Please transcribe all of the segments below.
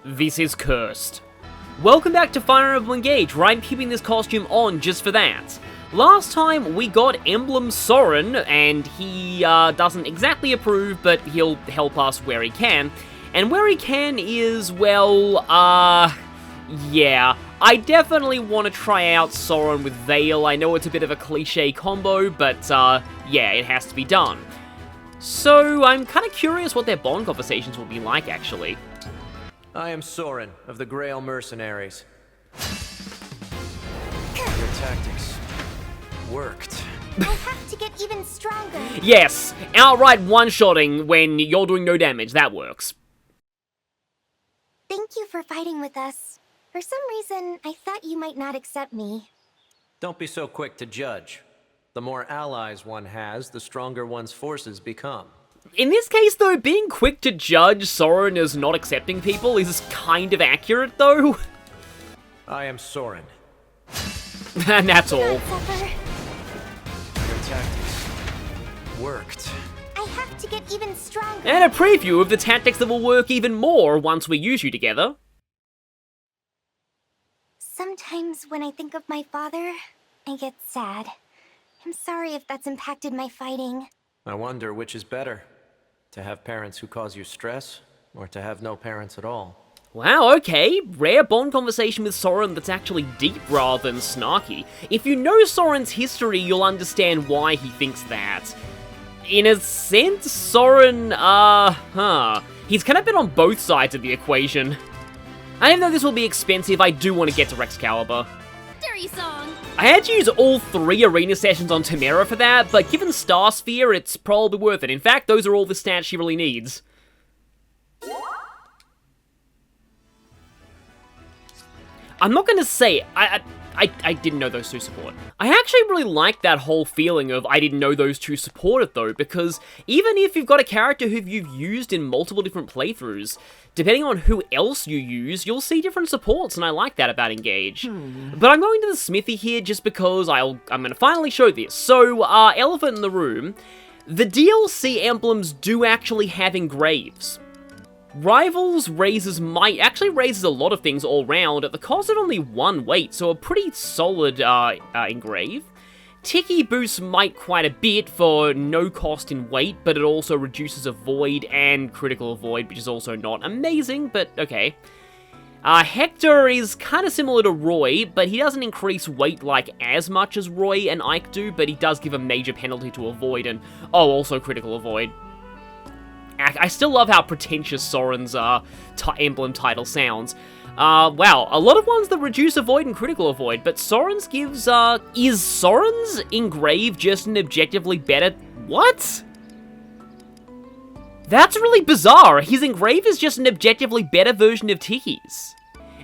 This is cursed. Welcome back to Fire Emblem Engage, where I'm keeping this costume on just for that. Last time we got Emblem Soren, and he doesn't exactly approve, but he'll help us where he can. And where he can is, well, yeah. I definitely want to try out Soren with Veil. I know it's a bit of a cliche combo, but yeah, it has to be done. So I'm kind of curious what their bond conversations will be like, actually. I am Soren, of the Grail Mercenaries. Your tactics worked. I have to get even stronger. Yes, outright one-shotting when you're doing no damage, that works. Thank you for fighting with us. For some reason, I thought you might not accept me. Don't be so quick to judge. The more allies one has, the stronger one's forces become. In this case, though, being quick to judge Soren as not accepting people is kind of accurate, though. I am Soren. And that's all. Your tactics worked. I have to get even stronger. And a preview of the tactics that will work even more once we use you together. Sometimes when I think of my father, I get sad. I'm sorry if that's impacted my fighting. I wonder which is better. To have parents who cause you stress, or to have no parents at all. Wow, okay. Rare bond conversation with Soren that's actually deep rather than snarky. If you know Soren's history, you'll understand why he thinks that. In a sense, Soren, he's kind of been on both sides of the equation. And even though this will be expensive, I do want to get to Rexcalibur. Victory song! I had to use all 3 arena sessions on Tamara for that, but given Star Sphere, it's probably worth it. In fact, those are all the stats she really needs. I'm not gonna say, I didn't know those two support. I actually really like that whole feeling of I didn't know those two supported though, because even if you've got a character who you've used in multiple different playthroughs, depending on who else you use, you'll see different supports, and I like that about Engage. But I'm going to the smithy here just because I'm gonna finally show this. So, elephant in the room, the DLC emblems do actually have engraves. Rivals actually raises a lot of things all round at the cost of only 1 weight, so a pretty solid engrave. Tiki boosts might quite a bit for no cost in weight, but it also reduces avoid and critical avoid, which is also not amazing, but okay. Hector is kind of similar to Roy, but he doesn't increase weight like as much as Roy and Ike do, but he does give a major penalty to avoid and, also critical avoid. I still love how pretentious Soren's emblem title sounds. Wow, a lot of ones that reduce avoid and critical avoid, but Soren's gives, is Soren's Engrave just an objectively better... What? That's really bizarre. His Engrave is just an objectively better version of Tiki's.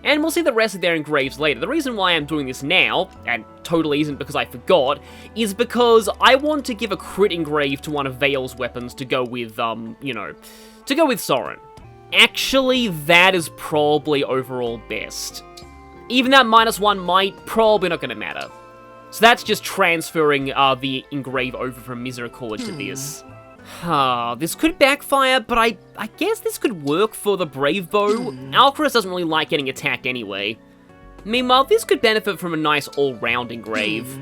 And we'll see the rest of their engraves later. The reason why I'm doing this now, and totally isn't because I forgot, is because I want to give a crit engrave to one of Veil's weapons to go with, to go with Soren. Actually, that is probably overall best. Even that -1 might probably not going to matter. So that's just transferring the engrave over from Misericord to this. This could backfire, but I guess this could work for the Brave Bow. Alcaraz doesn't really like getting attacked anyway. Meanwhile, this could benefit from a nice all-round engrave.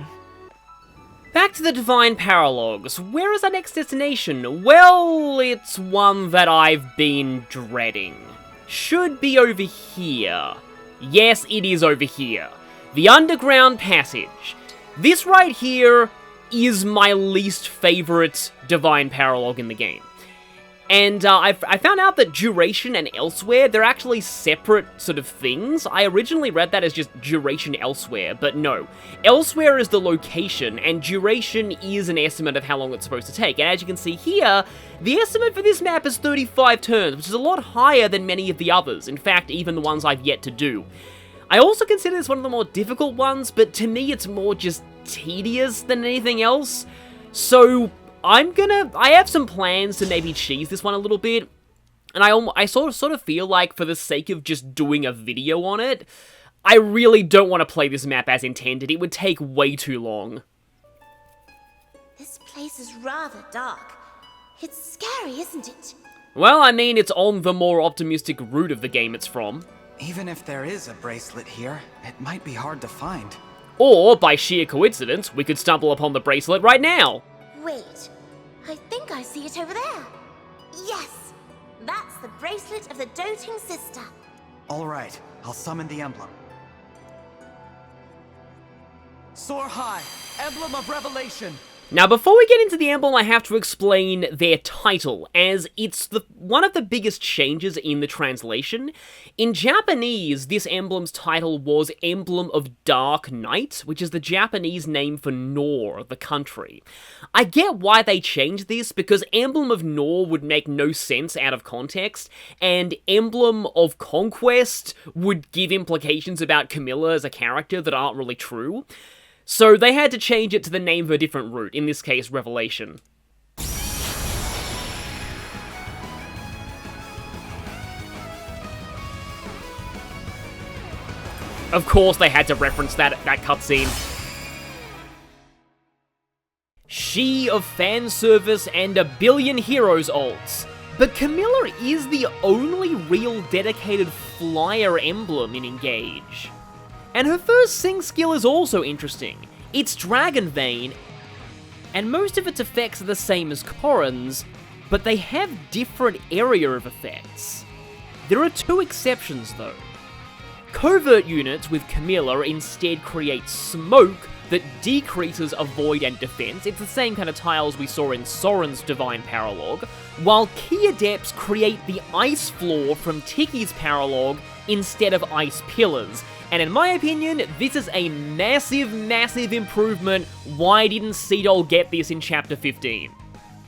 Back to the Divine Paralogues. Where is our next destination? Well, it's one that I've been dreading. Should be over here. Yes, it is over here. The Underground Passage. This right here is my least favorite Divine Paralogue in the game. And I found out that Duration and Elsewhere, they're actually separate sort of things. I originally read that as just Duration Elsewhere, but no. Elsewhere is the location, and Duration is an estimate of how long it's supposed to take. And as you can see here, the estimate for this map is 35 turns, which is a lot higher than many of the others. In fact, even the ones I've yet to do. I also consider this one of the more difficult ones, but to me it's more just tedious than anything else. So I have some plans to maybe cheese this one a little bit, and I sort of feel like for the sake of just doing a video on it, I really don't want to play this map as intended. It would take way too long. This place is rather dark. It's scary, isn't it? Well, I mean, it's on the more optimistic route of the game it's from. Even if there is a bracelet here, it might be hard to find. Or, by sheer coincidence, we could stumble upon the bracelet right now. Wait, I think I see it over there. Yes, that's the bracelet of the doting sister. All right, I'll summon the emblem. Soar high, Emblem of Revelation. Now, before we get into the emblem, I have to explain their title, as it's one of the biggest changes in the translation. In Japanese, this emblem's title was Emblem of Dark Night, which is the Japanese name for Nor, the country. I get why they changed this, because Emblem of Nor would make no sense out of context, and Emblem of Conquest would give implications about Camilla as a character that aren't really true. So they had to change it to the name of a different route, in this case, Revelation. Of course they had to reference that cutscene. She of Fanservice and a billion heroes ults. But Camilla is the only real dedicated flyer emblem in Engage. And her first sync skill is also interesting. It's Dragon Vein, and most of its effects are the same as Corrin's, but they have different area of effects. There are two exceptions though. Covert units with Camilla instead create smoke that decreases avoid and defense. It's the same kind of tiles we saw in Soren's Divine Paralogue, while Key Adepts create the ice floor from Tiki's Paralogue instead of ice pillars. And in my opinion, this is a massive, massive improvement. Why didn't Seedol get this in Chapter 15?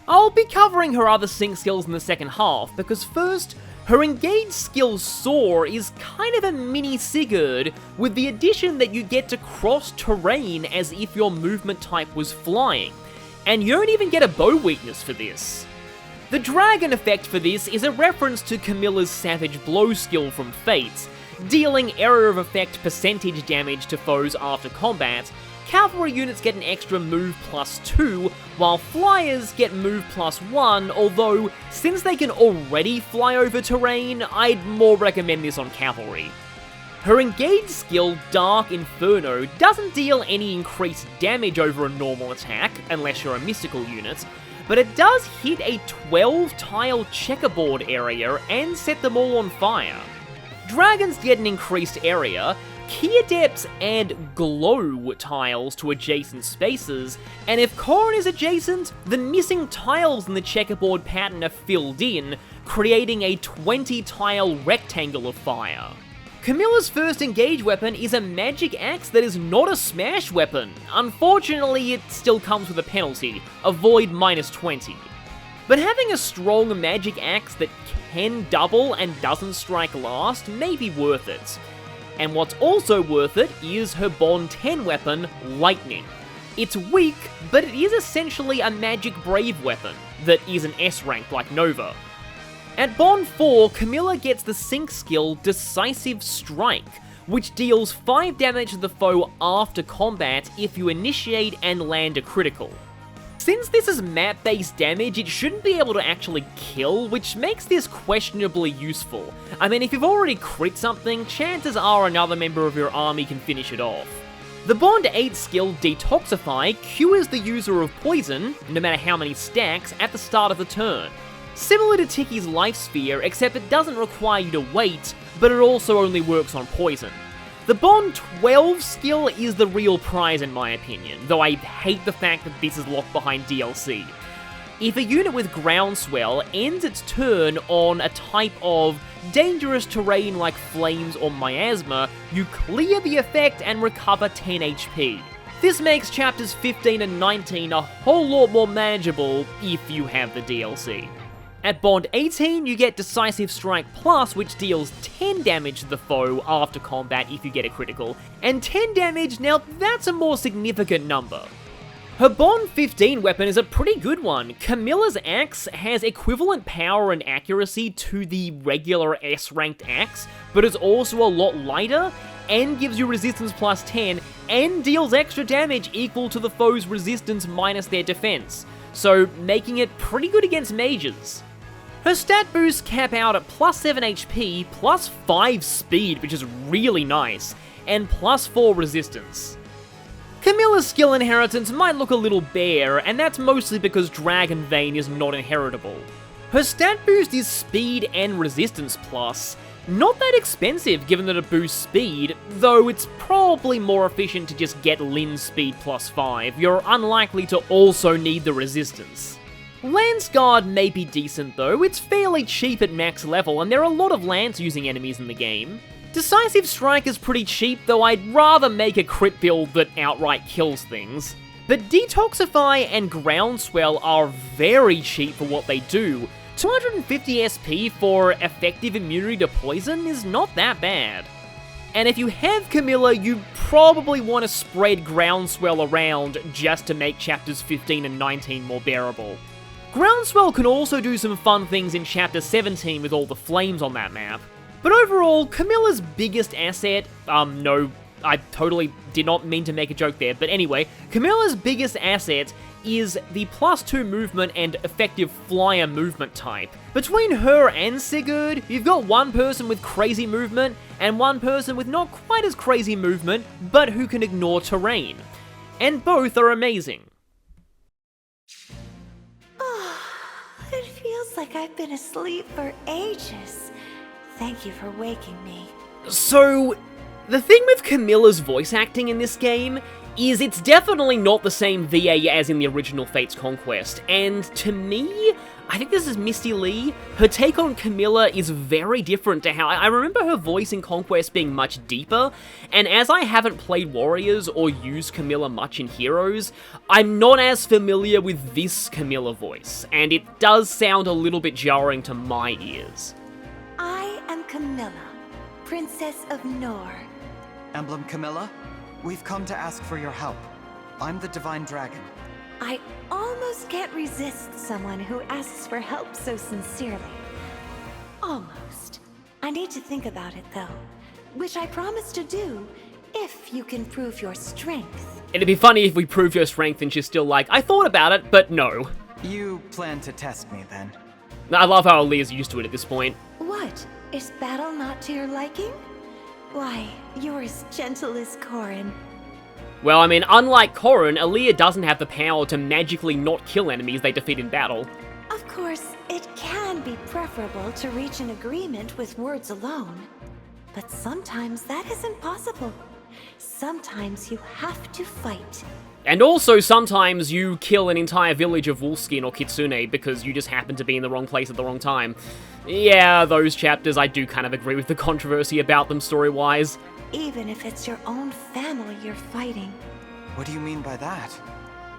I'll be covering her other sync skills in the second half, because first, her Engage skill Soar is kind of a mini Sigurd, with the addition that you get to cross terrain as if your movement type was flying. And you don't even get a bow weakness for this. The dragon effect for this is a reference to Camilla's Savage Blow skill from Fates, dealing area of effect percentage damage to foes after combat. Cavalry units get an extra move +2, while flyers get move +1, although, since they can already fly over terrain, I'd more recommend this on cavalry. Her Engage skill, Dark Inferno, doesn't deal any increased damage over a normal attack, unless you're a mystical unit, but it does hit a 12-tile checkerboard area and set them all on fire. Dragons get an increased area, Key Adepts add glow tiles to adjacent spaces, and if Corrin is adjacent, the missing tiles in the checkerboard pattern are filled in, creating a 20-tile rectangle of fire. Camilla's first Engage weapon is a magic axe that is not a smash weapon. Unfortunately, it still comes with a penalty, avoid -20. But having a strong magic axe that can double and doesn't strike last may be worth it. And what's also worth it is her Bond 10 weapon, Lightning. It's weak, but it is essentially a magic brave weapon that is an S rank like Nova. At Bond 4, Camilla gets the sync skill Decisive Strike, which deals 5 damage to the foe after combat if you initiate and land a critical. Since this is map-based damage, it shouldn't be able to actually kill, which makes this questionably useful. I mean, if you've already crit something, chances are another member of your army can finish it off. The Bond 8 skill, Detoxify, cures the user of poison, no matter how many stacks, at the start of the turn. Similar to Tiki's Life Sphere, except it doesn't require you to wait, but it also only works on poison. The Bond 12 skill is the real prize in my opinion, though I hate the fact that this is locked behind DLC. If a unit with Groundswell ends its turn on a type of dangerous terrain like Flames or Miasma, you clear the effect and recover 10 HP. This makes chapters 15 and 19 a whole lot more manageable if you have the DLC. At Bond 18, you get Decisive Strike Plus, which deals 10 damage to the foe after combat if you get a critical, and 10 damage, now that's a more significant number. Her Bond 15 weapon is a pretty good one. Camilla's axe has equivalent power and accuracy to the regular S-ranked axe, but is also a lot lighter, and gives you resistance +10, and deals extra damage equal to the foe's resistance minus their defense, so making it pretty good against mages. Her stat boosts cap out at plus 7 HP, plus 5 speed, which is really nice, and plus 4 resistance. Camilla's skill inheritance might look a little bare, and that's mostly because Dragon Vein is not inheritable. Her stat boost is speed and resistance plus. Not that expensive given that it boosts speed, though it's probably more efficient to just get Lynn's speed plus 5. You're unlikely to also need the resistance. Lance Guard may be decent though, it's fairly cheap at max level and there are a lot of lance using enemies in the game. Decisive Strike is pretty cheap, though I'd rather make a crit build that outright kills things. But Detoxify and Groundswell are very cheap for what they do. 250 SP for effective immunity to poison is not that bad. And if you have Camilla, you probably want to spread Groundswell around just to make chapters 15 and 19 more bearable. Groundswell can also do some fun things in chapter 17 with all the flames on that map. But overall, Camilla's biggest asset, no, I totally did not mean to make a joke there, but anyway, Camilla's biggest asset is the plus 2 movement and effective flyer movement type. Between her and Sigurd, you've got one person with crazy movement, and one person with not quite as crazy movement, but who can ignore terrain. And both are amazing. Oh, it feels like I've been asleep for ages. Thank you for waking me. So, the thing with Camilla's voice acting in this game is it's definitely not the same VA as in the original Fate's Conquest, and to me, I think this is Misty Lee. Her take on Camilla is very different to how I remember her voice in Conquest being much deeper, and as I haven't played Warriors or used Camilla much in Heroes, I'm not as familiar with this Camilla voice, and it does sound a little bit jarring to my ears. I am Camilla, Princess of Nor. Emblem Camilla, we've come to ask for your help. I'm the Divine Dragon. I almost can't resist someone who asks for help so sincerely. Almost. I need to think about it though, which I promise to do if you can prove your strength. It'd be funny if we prove your strength and she's still like, I thought about it, but no. You plan to test me then? I love how Aaliyah's used to it at this point. What? Is battle not to your liking? Why, you're as gentle as Corin. Well, I mean, unlike Corin, Aaliyah doesn't have the power to magically not kill enemies they defeat in battle. Of course, it can be preferable to reach an agreement with words alone. But sometimes that isn't possible. Sometimes you have to fight. And also, sometimes you kill an entire village of Wolfskin or Kitsune because you just happen to be in the wrong place at the wrong time. Yeah, those chapters, I do kind of agree with the controversy about them story-wise. Even if it's your own family you're fighting. What do you mean by that?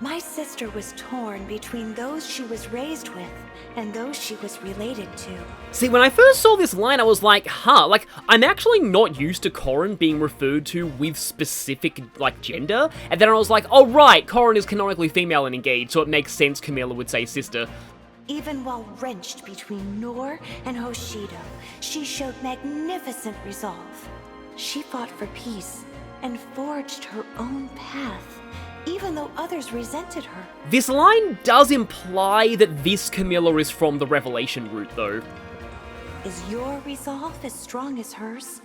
My sister was torn between those she was raised with and those she was related to. See, when I first saw this line, I was like, huh, like, I'm actually not used to Corin being referred to with specific, like, gender. And then I was like, oh right, Corin is canonically female and engaged, so it makes sense Camilla would say sister. Even while wrenched between Nor and Hoshido, she showed magnificent resolve. She fought for peace and forged her own path, even though others resented her. This line does imply that this Camilla is from the Revelation route, though. Is your resolve as strong as hers?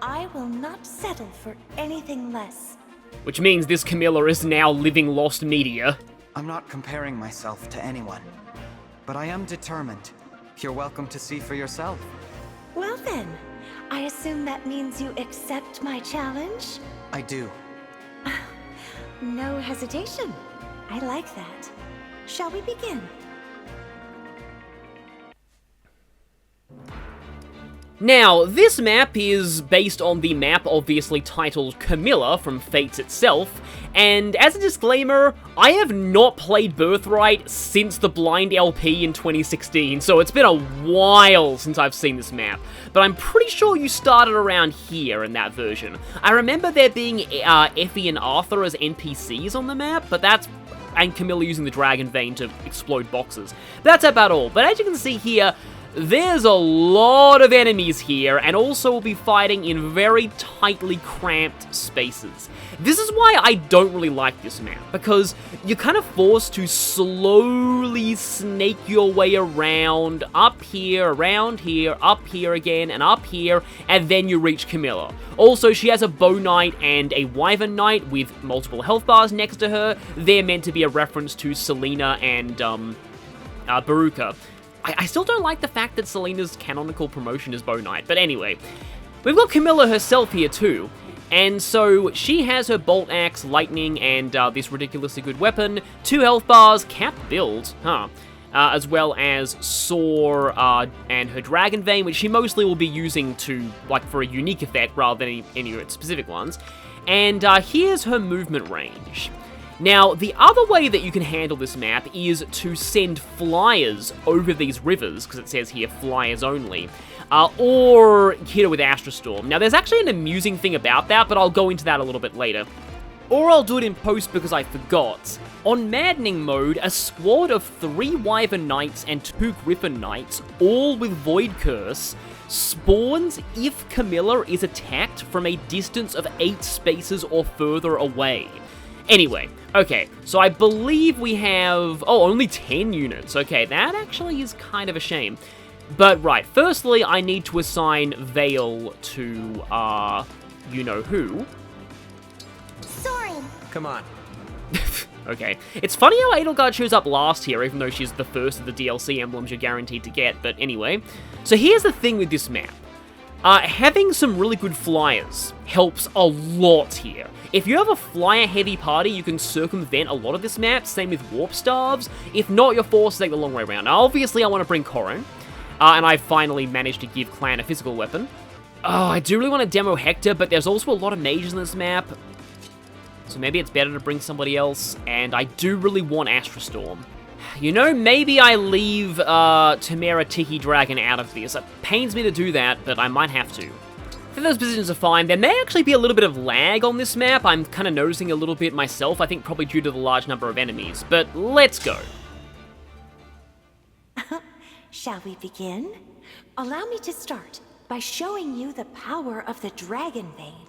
I will not settle for anything less. Which means this Camilla is now living lost media. I'm not comparing myself to anyone, but I am determined. You're welcome to see for yourself. Well then, I assume that means you accept my challenge? I do. No hesitation. I like that. Shall we begin? Now, this map is based on the map obviously titled Camilla from Fates itself, and as a disclaimer, I have not played Birthright since the Blind LP in 2016, so it's been a while since I've seen this map, but I'm pretty sure you started around here in that version. I remember there being Effie and Arthur as NPCs on the map, but that's and Camilla using the Dragon Vein to explode boxes. That's about all, but as you can see here, there's a lot of enemies here, and also we'll be fighting in very tightly cramped spaces. This is why I don't really like this map, because you're kind of forced to slowly snake your way around, up here, around here, up here again, and up here, and then you reach Camilla. Also, she has a bow knight and a wyvern knight with multiple health bars next to her. They're meant to be a reference to Selena and Baruka. I still don't like the fact that Selena's canonical promotion is bow knight, but anyway. We've got Camilla herself here too. And so she has her bolt axe, lightning, and this ridiculously good weapon, 2 health bars, cap build, as well as Soar and her Dragon Vein, which she mostly will be using to, like, for a unique effect rather than any of its specific ones. And here's her movement range. Now, the other way that you can handle this map is to send flyers over these rivers, because it says here flyers only. Or hit her with Astrostorm. Now, there's actually an amusing thing about that, but I'll go into that a little bit later. Or I'll do it in post because I forgot. On Maddening mode, a squad of 3 Wyvern Knights and 2 Griffin Knights, all with Void Curse, spawns if Camilla is attacked from a distance of 8 spaces or further away. Anyway, okay, so I believe we have... oh, only 10 units. Okay, that actually is kind of a shame. But, right, firstly, I need to assign Vale to, you-know-who. Soaring. Come on. Okay. It's funny how Edelgard shows up last here, even though she's the first of the DLC emblems you're guaranteed to get, but anyway. So here's the thing with this map. Having some really good flyers helps a lot here. If you have a flyer-heavy party, you can circumvent a lot of this map, same with Warp Staves. If not, you're forced to take the long way around. Now, obviously, I want to bring Corrin. And I finally managed to give Clan a physical weapon. Oh, I do really want to demo Hector, but there's also a lot of mages in this map. So maybe it's better to bring somebody else. And I do really want Astrostorm. You know, maybe I leave Tamara Tiki Dragon out of this. It pains me to do that, but I might have to. If those positions are fine, there may actually be a little bit of lag on this map. I'm kind of noticing a little bit myself, I think probably due to the large number of enemies. But let's go. Shall we begin? Allow me to start by showing you the power of the Dragon Vein.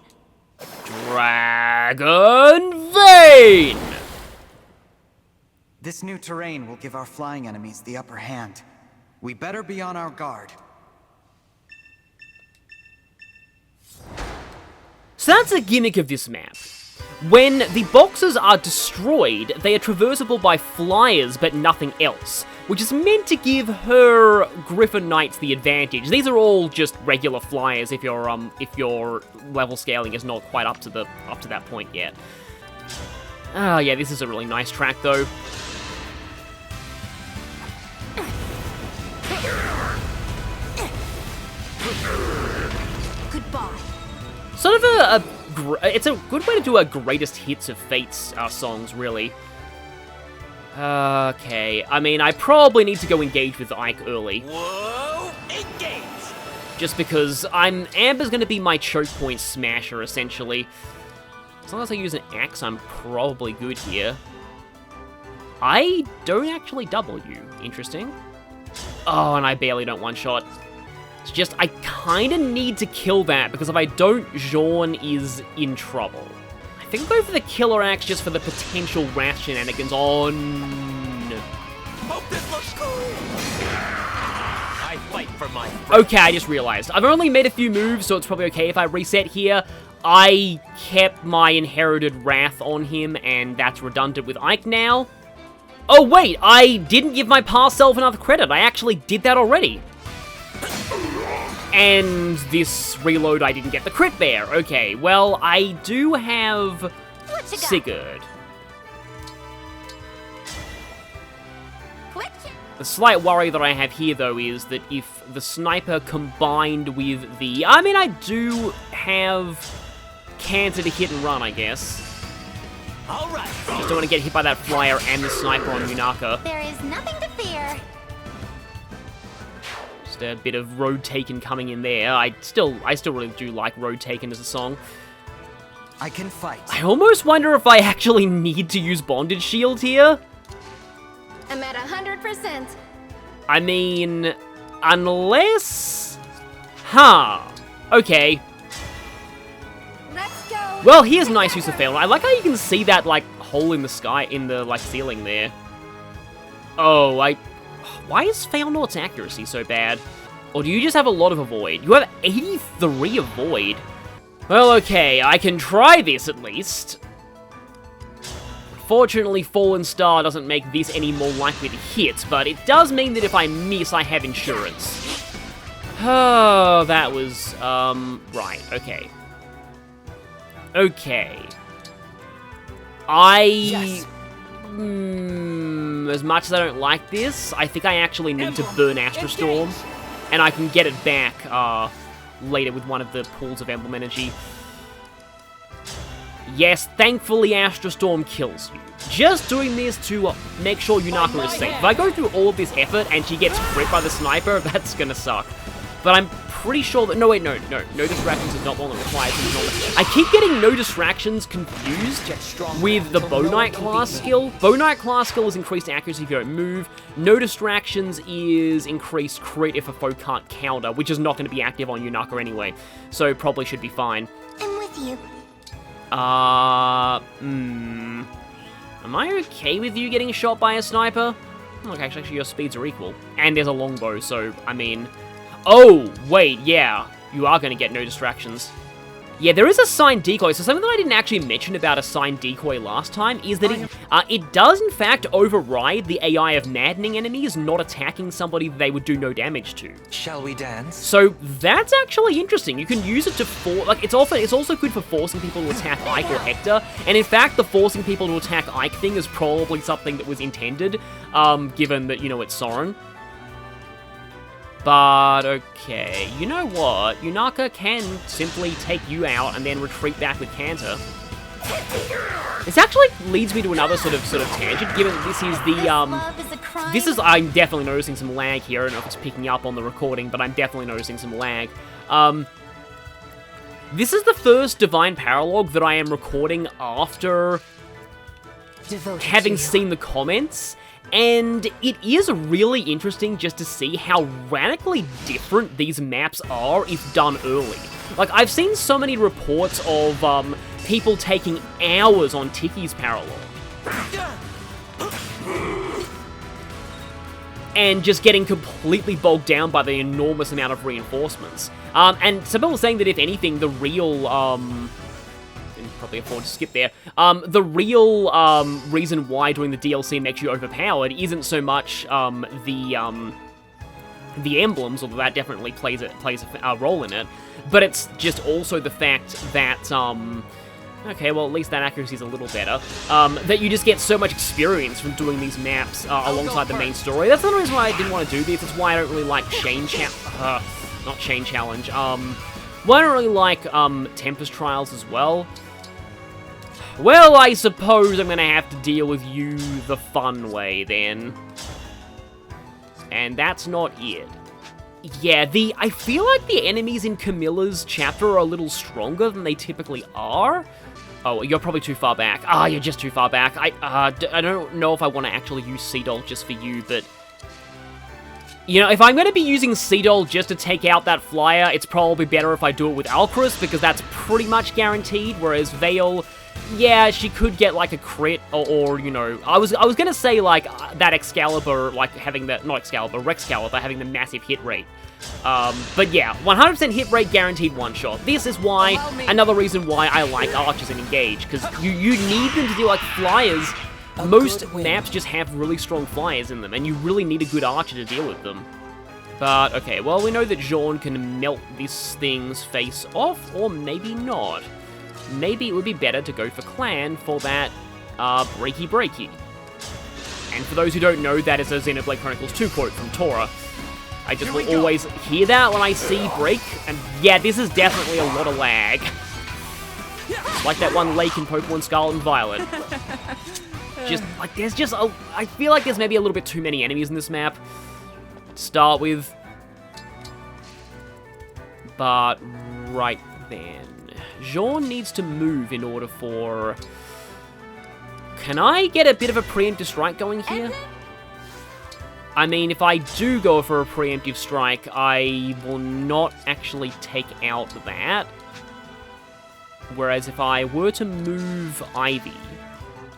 Dragon Vein! This new terrain will give our flying enemies the upper hand. We better be on our guard. So that's a gimmick of this map. When the boxes are destroyed, they are traversable by flyers but nothing else, which is meant to give her Griffin Knights the advantage. These are all just regular flyers if your level scaling is not quite up to that point yet. Oh yeah, this is a really nice track though. Goodbye. Sort of it's a good way to do a greatest hits of Fates songs, really. Okay, I mean, I probably need to go engage with Ike early. Whoa, engage! Just because Amber's going to be my choke point smasher, essentially. As long as I use an axe, I'm probably good here. I don't actually double you. Interesting. Oh, and I barely don't one-shot. It's just, I kind of need to kill that, because if I don't, Jean is in trouble. I think I'll go for the Killer Axe just for the potential Wrath shenanigans on... Hope this looks cool! I fight for my friends. Okay, I just realized. I've only made a few moves, so it's probably okay if I reset here. I kept my inherited Wrath on him, and that's redundant with Ike now. Oh wait, I didn't give my past self enough credit. I actually did that already. And this reload, I didn't get the crit there. Okay, well, I do have Sigurd. The slight worry that I have here, though, is that if the sniper combined with the... I mean, I do have cancer to hit and run, I guess. All right. Just don't want to get hit by that flyer and the sniper on Munaka. There is nothing to fear. Just a bit of Road Taken coming in there. I still really do like Road Taken as a song. I can fight. I almost wonder if I actually need to use Bondage Shield here. I'm at 100%. I mean, Unless... Huh. Okay. Let's go. Well, here's nice use of Failnaught. I like how you can see that, like, hole in the sky, in the, like, ceiling there. Oh, why is Failnaught's accuracy so bad? Or do you just have a lot of Avoid? You have 83 Avoid. Well, okay, I can try this at least. Fortunately, Fallen Star doesn't make this any more likely to hit, but it does mean that if I miss, I have insurance. Oh, that was, right, okay. Okay. As much as I don't like this, I think I actually need to burn Astrostorm, and I can get it back, later with one of the pools of Emblem energy. Yes, thankfully Astrostorm kills you. Just doing this to make sure Yunaka is safe. If I go through all of this effort and she gets crit by the sniper, that's gonna suck. But I'm pretty sure that... No, wait, no. No distractions is not one that requires... I keep getting no distractions confused with the Bow Knight class skill. Bow Knight class skill is increased accuracy if you don't move. No distractions is increased crit if a foe can't counter, which is not going to be active on Yunaka anyway. So probably should be fine. I'm with you. Am I okay with you getting shot by a sniper? Look, actually, your speeds are equal. And there's a longbow, so, I mean... Oh, wait, yeah. You are going to get no distractions. Yeah, there is a Sain decoy. So something that I didn't actually mention about a Sain decoy last time is that it does, in fact, override the AI of maddening enemies not attacking somebody they would do no damage to. Shall we dance? So that's actually interesting. You can use it to it's also good for forcing people to attack Ike or Hector. And in fact, the forcing people to attack Ike thing is probably something that was intended, given that, you know, it's Soren. But, okay, you know what? Yunaka can simply take you out and then retreat back with Cantor. This actually leads me to another sort of tangent, given that this is the, I'm definitely noticing some lag here. I don't know if it's picking up on the recording, but I'm definitely noticing some lag. This is the first Divine Paralogue that I am recording after having seen the comments. And it is really interesting just to see how radically different these maps are if done early. Like, I've seen so many reports of people taking hours on Tiki's Paralogue. And just getting completely bogged down by the enormous amount of reinforcements. And some people are saying that if anything, the real... probably afford to skip there. The real reason why doing the DLC makes you overpowered isn't so much the emblems, although that definitely plays a role in it, but it's just also the fact that okay, well, at least that accuracy is a little better. That you just get so much experience from doing these maps alongside the main story. That's another reason why I didn't want to do this. It's why I don't really like not Chain Challenge. Why I don't really like Tempest Trials as well. Well, I suppose I'm gonna have to deal with you the fun way, then. And that's not it. Yeah, I feel like the enemies in Camilla's chapter are a little stronger than they typically are. Oh, you're probably too far back. You're just too far back. I don't know if I want to actually use Seadoll just for you, but... You know, if I'm going to be using Seadoll just to take out that flyer, it's probably better if I do it with Alcrus, because that's pretty much guaranteed, whereas Vale... Yeah, she could get, like, a crit, or you know... I was gonna say, like, that Excalibur, like, having the... Not Excalibur, Rexcalibur having the massive hit rate. But yeah, 100% hit rate guaranteed one-shot. This is why... Another reason why I like Archers and Engage, because you need them to do, like, flyers. Most maps just have really strong flyers in them, and you really need a good Archer to deal with them. But, okay, well, we know that Jean can melt this thing's face off, or maybe not. Maybe it would be better to go for Clan for that, breaky breaky. And for those who don't know, that is a Xenoblade Chronicles 2 quote from Tora. I just will always hear that when I see break, and yeah, this is definitely a lot of lag. Like that one lake in Pokemon Scarlet and Violet. Just, like, there's just I feel like there's maybe a little bit too many enemies in this map to start with. But, right then. Jean needs to move in order for... Can I get a bit of a preemptive strike going here? I mean, if I do go for a preemptive strike, I will not actually take out that. Whereas if I were to move Ivy...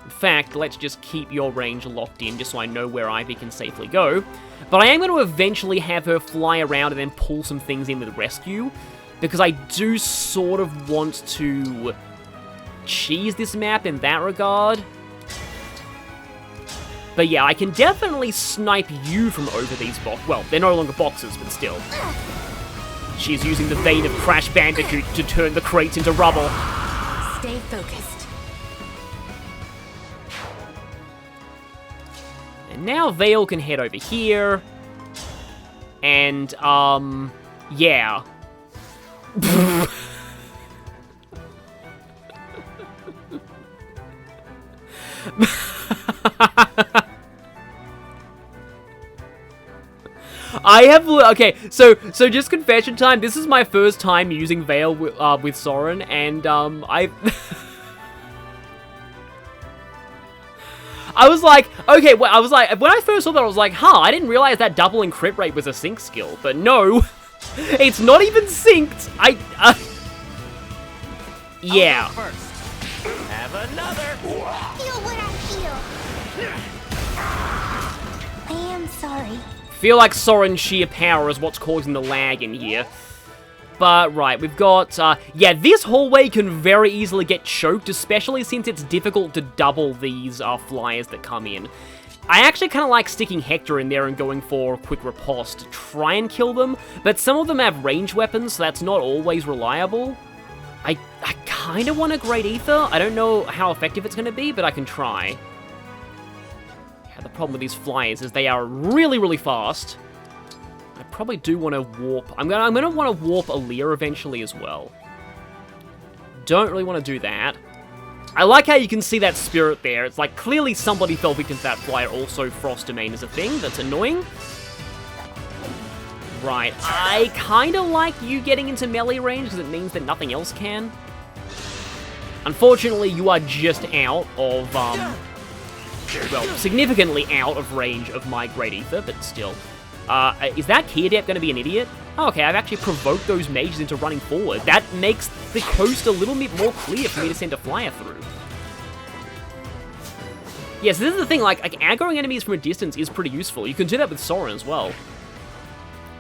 In fact, let's just keep your range locked in, just so I know where Ivy can safely go. But I am going to eventually have her fly around and then pull some things in with Rescue, because I do sort of want to cheese this map in that regard. But yeah, I can definitely snipe you from over these boxes. Well, they're no longer boxes, but still. She's using the vein of Crash Bandicoot to turn the crates into rubble. Stay focused. And now Vale can head over here. And, yeah. I have... Okay, so just confession time. This is my first time using Vale with Soren, and, I was like, okay, well, I was like, when I first saw that, I was like, huh, I didn't realize that doubling crit rate was a sync skill, but no, it's not even synced. Yeah. Have another. Feel what I feel. I am sorry. Feel like Soren's sheer power is what's causing the lag in here. But, right, we've got, yeah, this hallway can very easily get choked, especially since it's difficult to double these, flyers that come in. I actually kind of like sticking Hector in there and going for a quick riposte to try and kill them, but some of them have range weapons, so that's not always reliable. I kind of want a Great Ether. I don't know how effective it's going to be, but I can try. Yeah, the problem with these flyers is they are really, really fast. I probably do want to warp. I'm gonna want to warp Aaliyah eventually as well. Don't really want to do that. I like how you can see that spirit there. It's like clearly somebody fell victim to that flyer. Also, Frost Domain is a thing. That's annoying. Right. I kind of like you getting into melee range because it means that nothing else can. Unfortunately, you are just out of, well, significantly out of range of my Great Ether, but still. Is that Key Adept going to be an idiot? Oh, okay, I've actually provoked those mages into running forward. That makes the coast a little bit more clear for me to send a flyer through. Yes, this is the thing, like aggroing enemies from a distance is pretty useful. You can do that with Soren as well.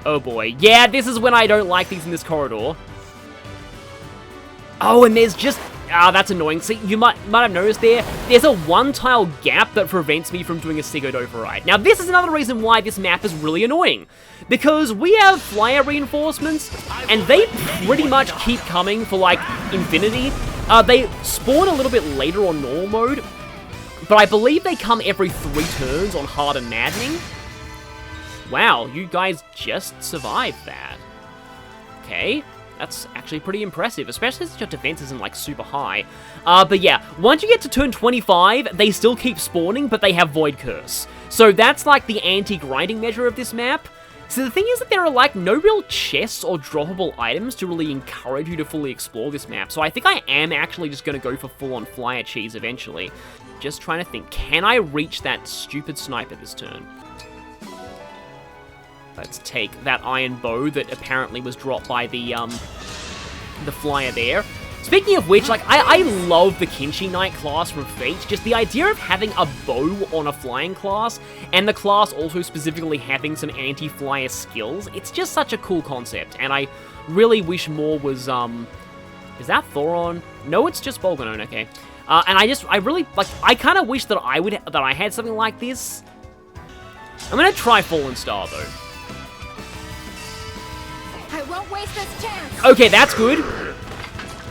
Oh boy. Yeah, this is when I don't like these in this corridor. Oh, and there's just... Ah, that's annoying. See, you might have noticed there's a one-tile gap that prevents me from doing a Sigurd override. Now, this is another reason why this map is really annoying. Because we have flyer reinforcements, and they pretty much keep coming for, like, infinity. They spawn a little bit later on normal mode, but I believe they come every 3 turns on hard and maddening. Wow, you guys just survived that. Okay. That's actually pretty impressive, especially since your defense isn't, like, super high. But yeah, once you get to turn 25, they still keep spawning, but they have Void Curse. So that's, like, the anti-grinding measure of this map. So the thing is that there are, like, no real chests or droppable items to really encourage you to fully explore this map. So I think I am actually just going to go for full-on flyer cheese eventually. Just trying to think, can I reach that stupid sniper this turn? Let's take that iron bow that apparently was dropped by the flyer there. Speaking of which, like, I love the Kinshi Knight class from Fate. Just the idea of having a bow on a flying class, and the class also specifically having some anti-flyer skills. It's just such a cool concept, and I really wish more was, is that Thoron? No, it's just Bolganon, okay. And I really, like, I kind of wish that I had something like this. I'm gonna try Fallen Star, though. I won't waste this chance. Okay, that's good.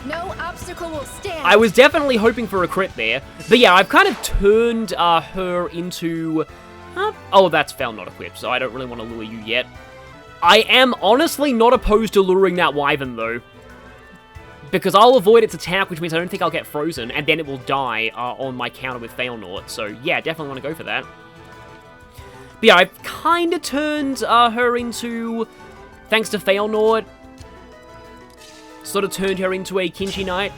No obstacle will stand. I was definitely hoping for a crit there. But yeah, I've kind of turned her into... oh, that's found not equipped, so I don't really want to lure you yet. I am honestly not opposed to luring that Wyvern, though. Because I'll avoid its attack, which means I don't think I'll get frozen, and then it will die on my counter with Failnaught. So yeah, definitely want to go for that. But yeah, I've kind of turned her into... Thanks to Failnaught, sort of turned her into a Kinshi Knight.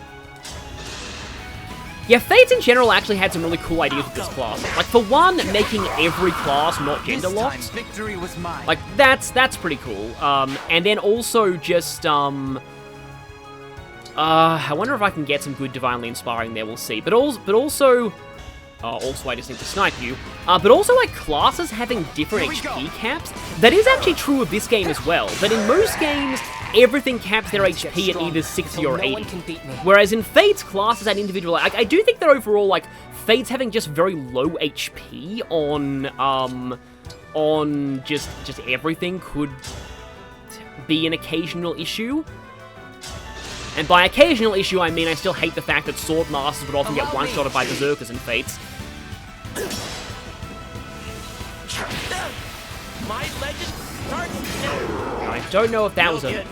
Yeah, Fates in general actually had some really cool ideas with this class. Like, for one, making every class not gender locked. Victory was mine. Like, that's pretty cool. And then also just, I wonder if I can get some good Divinely Inspiring there, we'll see. But also, I just need to snipe you. But also, like, classes having different HP caps. That is actually true of this game as well. But in most games, everything caps their HP at either 60 or 80. Whereas in Fates, classes had individual... I do think that overall, like, Fates having just very low HP on just everything could be an occasional issue. And by occasional issue, I mean I still hate the fact that Sword Masters would often get one-shotted by Berserkers in Fates. My legend starts now. I don't know if that was a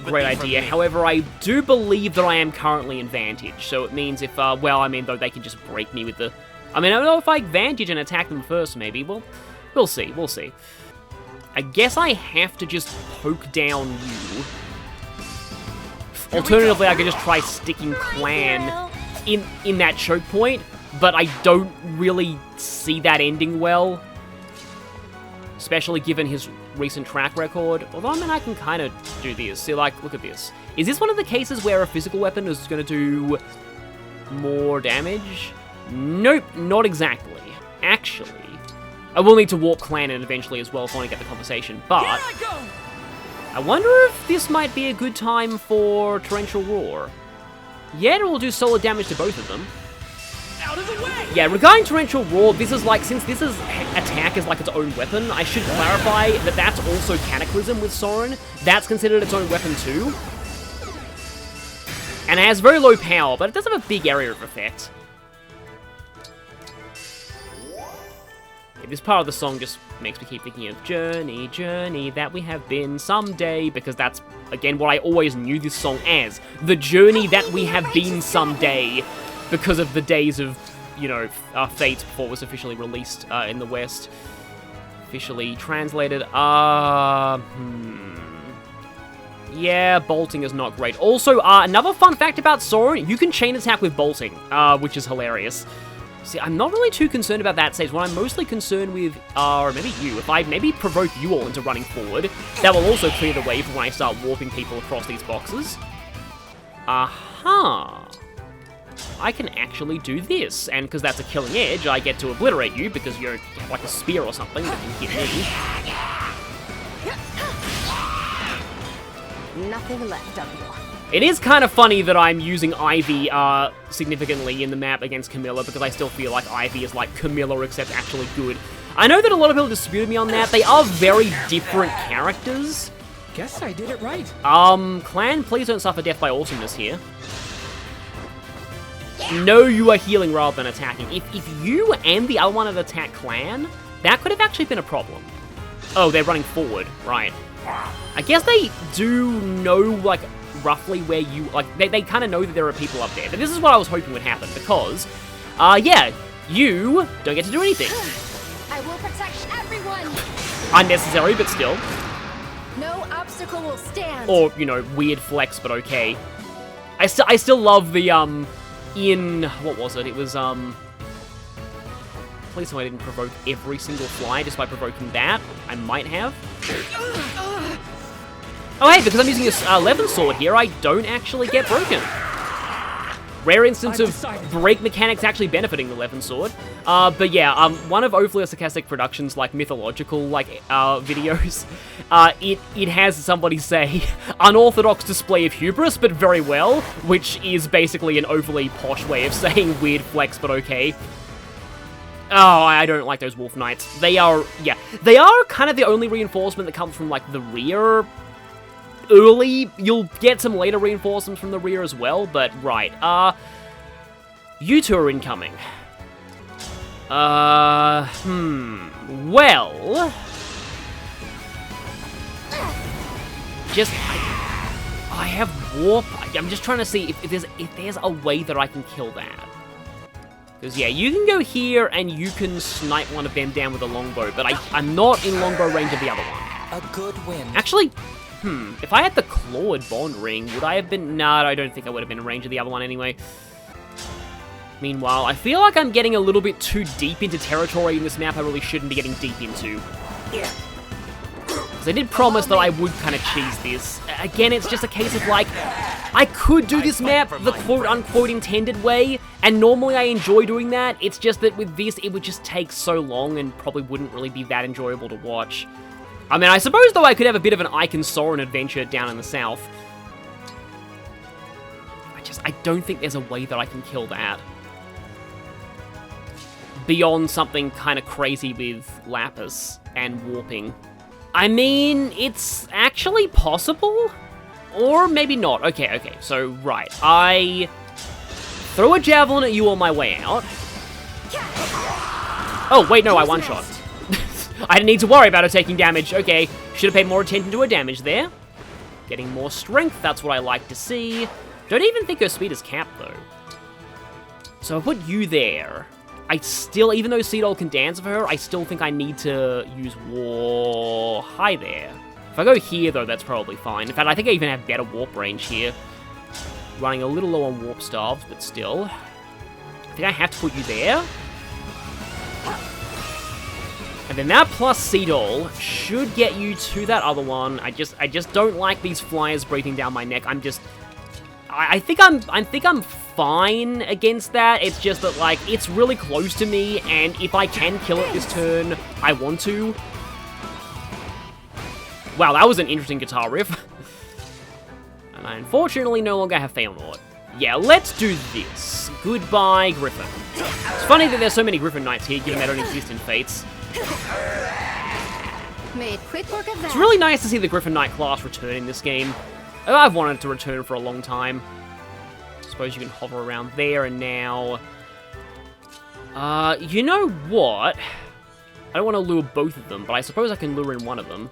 great idea. However, I do believe that I am currently in Vantage. So it means if, well, I mean, though they can just break me with the... I mean, I don't know if I Vantage and attack them first, maybe. Well, we'll see, we'll see. I guess I have to just poke down you. Alternatively, I could just try sticking Clan in that choke point, but I don't really see that ending well. Especially given his recent track record. Although, I mean, I can kind of do this. See, like, look at this. Is this one of the cases where a physical weapon is going to do more damage? Nope, not exactly. Actually, I will need to walk Clan in eventually as well if I want to get the conversation, but... I wonder if this might be a good time for Torrential Roar. Yeah, it will do solid damage to both of them. Out of the way! Yeah, regarding Torrential Roar, this is like, since this is attack is like its own weapon, I should clarify that that's also Cataclysm with Soren. That's considered its own weapon too. And it has very low power, but it does have a big area of effect. This part of the song just makes me keep thinking of journey, journey that we have been someday, because that's, again, what I always knew this song as. The journey that we have been someday, because of the days of, you know, Fates before it was officially released in the West. Officially translated, yeah, bolting is not great. Also, another fun fact about Soren, you can chain attack with bolting, which is hilarious. See, I'm not really too concerned about that stage. What I'm mostly concerned with are maybe you. If I maybe provoke you all into running forward, that will also clear the way for when I start warping people across these boxes. Aha! I can actually do this, and because that's a killing edge, I get to obliterate you because you're like a spear or something that can hit me. Nothing left of you. It is kind of funny that I'm using Ivy significantly in the map against Camilla, because I still feel like Ivy is like Camilla except actually good. I know that a lot of people disputed me on that. They are very different characters. Guess I did it right. Clan, please don't suffer death by awesomeness here. No, you are healing rather than attacking. If you and the other one had attacked Clan, that could have actually been a problem. Oh, they're running forward, right. I guess they do know, like, roughly where you, like, they kind of know that there are people up there. But this is what I was hoping would happen, because, yeah, you don't get to do anything. I will protect everyone. Unnecessary, but still. No obstacle will stand. Or, you know, weird flex, but okay. I still love the, what was it? It was, please tell me I didn't provoke every single fly just by provoking that. I might have. Oh hey, because I'm using this Levin sword here, I don't actually get broken. Rare instance of break mechanics actually benefiting the Levin sword. But yeah, one of Ophelia Sarcastic Productions, like, mythological, like, videos, it has somebody say, unorthodox display of hubris, but very well, which is basically an overly posh way of saying weird flex, but okay. Oh, I don't like those Wolf Knights. They are, yeah, they are kind of the only reinforcement that comes from, like, the rear. Early, you'll get some later reinforcements from the rear as well, but right, you two are incoming. Well, just, I have warp, I'm just trying to see if there's a way that I can kill that. Because, yeah, you can go here and you can snipe one of them down with a longbow, but I'm not in longbow range of the other one. A good win. Actually, if I had the Clawed Bond Ring, would I have been... No, I don't think I would have been in range of the other one anyway. Meanwhile, I feel like I'm getting a little bit too deep into territory in this map I really shouldn't be getting deep into. Because I did promise that I would kind of cheese this. Again, it's just a case of like, I could do this map the quote-unquote intended way, and normally I enjoy doing that. It's just that with this, it would just take so long and probably wouldn't really be that enjoyable to watch. I mean, I suppose, though, I could have a bit of an Ike and Soren adventure down in the south. I don't think there's a way that I can kill that. Beyond something kind of crazy with Lapis and warping. I mean, it's actually possible? Or maybe not. Okay, so, right. I throw a javelin at you on my way out. Oh, wait, no, I one-shot. I didn't need to worry about her taking damage. Okay, should have paid more attention to her damage there. Getting more strength, that's what I like to see. Don't even think her speed is capped, though. So I put you there. I still, even though Seedol can dance for her, I still think I need to use War High there. If I go here, though, that's probably fine. In fact, I think I even have better warp range here. Running a little low on warp staves, but still. I think I have to put you there. And then that plus Seedol should get you to that other one. I just don't like these flyers breathing down my neck. I think I'm fine against that. It's just that, like, it's really close to me, and if I can kill it this turn, I want to. Wow, that was an interesting guitar riff. And I unfortunately no longer have Feanort. Yeah, let's do this. Goodbye, Griffin. It's funny that there's so many Griffin Knights here, given they don't exist in Fates. Made quick work of that. It's really nice to see the Griffin Knight class return in this game. I've wanted it to return for a long time. Suppose you can hover around there and now. You know what? I don't want to lure both of them, but I suppose I can lure in one of them.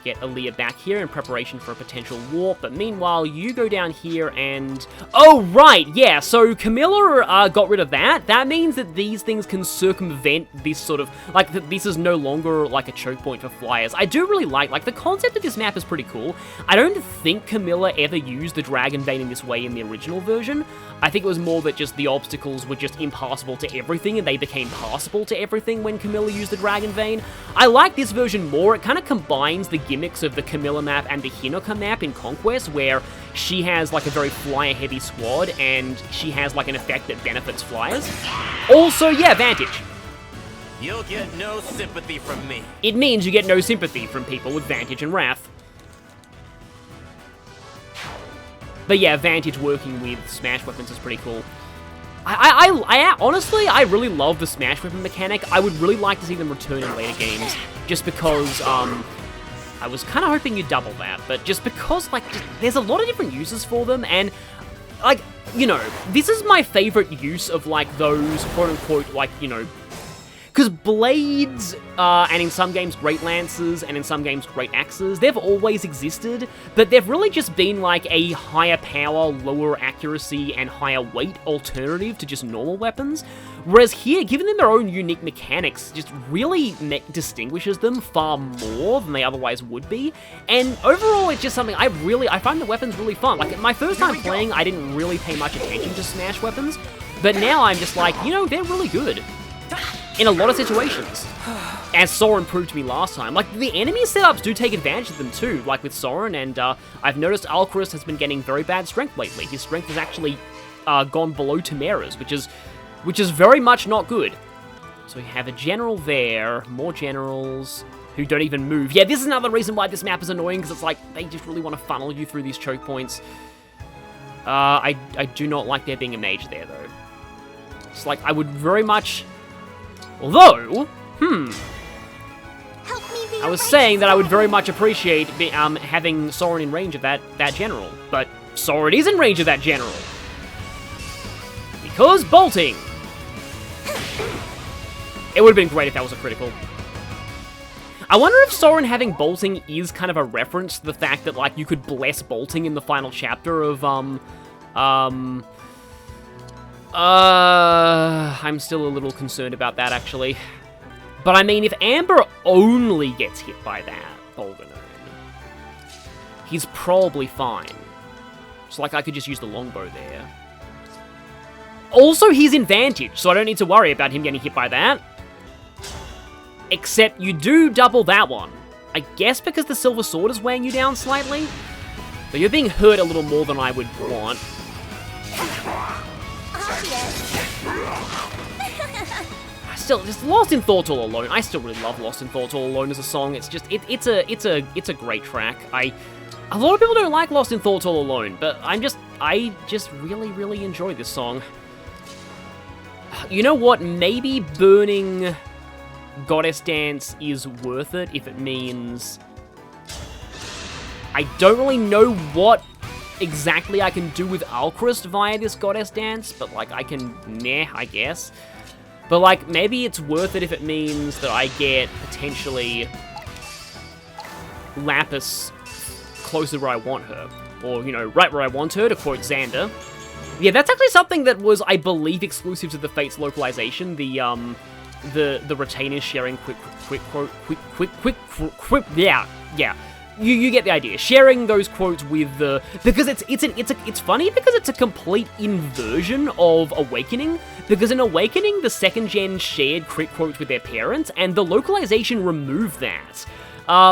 Get Aaliyah back here in preparation for a potential warp, but meanwhile, you go down here and... Oh, right, yeah, so Camilla got rid of that. That means that these things can circumvent this sort of... Like, this is no longer, like, a choke point for flyers. I do really like, the concept of this map is pretty cool. I don't think Camilla ever used the Dragon Vein in this way in the original version. I think it was more that just the obstacles were just impassable to everything, and they became passable to everything when Camilla used the Dragon Vein. I like this version more. It kind of combines the gimmicks of the Camilla map and the Hinoka map in Conquest, where she has, like, a very flyer-heavy squad, and she has, like, an effect that benefits flyers. Also, yeah, Vantage. You'll get no sympathy from me. It means you get no sympathy from people with Vantage and Wrath. But yeah, Vantage working with Smash weapons is pretty cool. I honestly, I really love the Smash weapon mechanic. I would really like to see them return in later games, just because, I was kind of hoping you'd double that, but just because, like, there's a lot of different uses for them, and, like, you know, this is my favorite use of, like, those, quote-unquote, like, you know, because blades, and in some games great lances, and in some games great axes, they've always existed, but they've really just been like a higher power, lower accuracy, and higher weight alternative to just normal weapons. Whereas here, giving them their own unique mechanics just really distinguishes them far more than they otherwise would be. And overall, it's just something I find the weapons really fun. Like, my first time playing, I didn't really pay much attention to Smash weapons, but now I'm just like, you know, they're really good. In a lot of situations, as Soren proved to me last time. Like, the enemy setups do take advantage of them too, like with Soren, and I've noticed Alcaris has been getting very bad strength lately. His strength has actually gone below Tamara's, which is very much not good. So we have a general there, more generals who don't even move. Yeah, this is another reason why this map is annoying, because it's like, they just really want to funnel you through these choke points. I do not like there being a mage there, though. It's like, I would very much... Although, I was saying that I would very much appreciate having Soren in range of that general, but Soren is in range of that general. Because bolting! It would have been great if that was a critical. I wonder if Soren having bolting is kind of a reference to the fact that, like, you could bless bolting in the final chapter of, I'm still a little concerned about that, actually. But I mean, if Amber only gets hit by that, Bolganone, he's probably fine. It's like I could just use the longbow there. Also, he's in Vantage, so I don't need to worry about him getting hit by that. Except you do double that one. I guess because the Silver Sword is weighing you down slightly. But you're being hurt a little more than I would want. Still, just Lost in Thought All Alone. I still really love Lost in Thought All Alone as a song. It's just, it's a great track. A lot of people don't like Lost in Thought All Alone, but I just really enjoy this song. You know what? Maybe burning Goddess Dance is worth it if it means... I don't really know what exactly I can do with Alchrist via this Goddess Dance, but, like, I can... meh, I guess. But, like, maybe it's worth it if it means that I get, potentially, Lapis closer where I want her. Or, you know, right where I want her, to quote Xander. Yeah, that's actually something that was, I believe, exclusive to the Fates localization. The retainers sharing quick, yeah. You get the idea. Sharing those quotes with the... Because it's funny because it's a complete inversion of Awakening. Because in Awakening, the second gen shared crit quotes with their parents, and the localization removed that.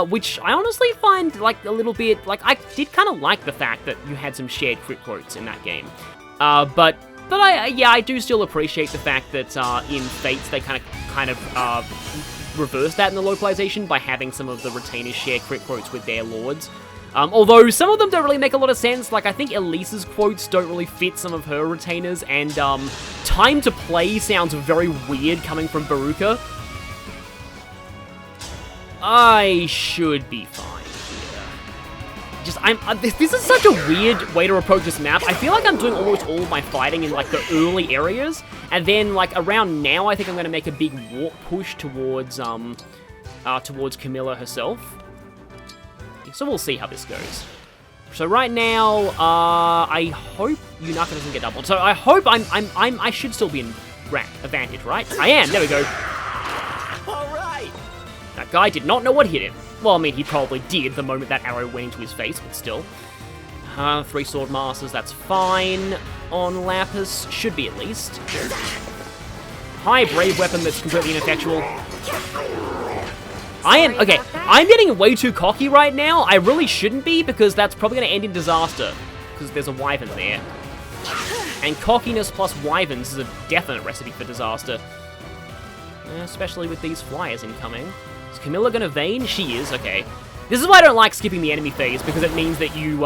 Which I honestly find, like, a little bit... Like, I did kind of like the fact that you had some shared crit quotes in that game. But I do still appreciate the fact that in Fates they kind of reverse that in the localization by having some of the retainers share crit quotes with their lords. Although some of them don't really make a lot of sense. Like, I think Elisa's quotes don't really fit some of her retainers, and time to play sounds very weird coming from Baruka. I should be fine here. This is such a weird way to approach this map. I feel like I'm doing almost all of my fighting in, like, the early areas, and then, like, around now, I think I'm going to make a big warp push towards Camilla herself. So we'll see how this goes. So right now, I hope Yunaka doesn't get doubled. So I hope I should still be in advantage, right? I am. There we go. All right. That guy did not know what hit him. Well, I mean, he probably did the moment that arrow went into his face, but still. 3 Sword Masters, that's fine. On Lapis, should be at least. High Brave Weapon that's completely ineffectual. Okay, I'm getting way too cocky right now. I really shouldn't be, because that's probably going to end in disaster. Because there's a Wyvern there. And cockiness plus Wyverns is a definite recipe for disaster. Especially with these flyers incoming. Is Camilla gonna Vayne? She is, okay. This is why I don't like skipping the enemy phase, because it means that you,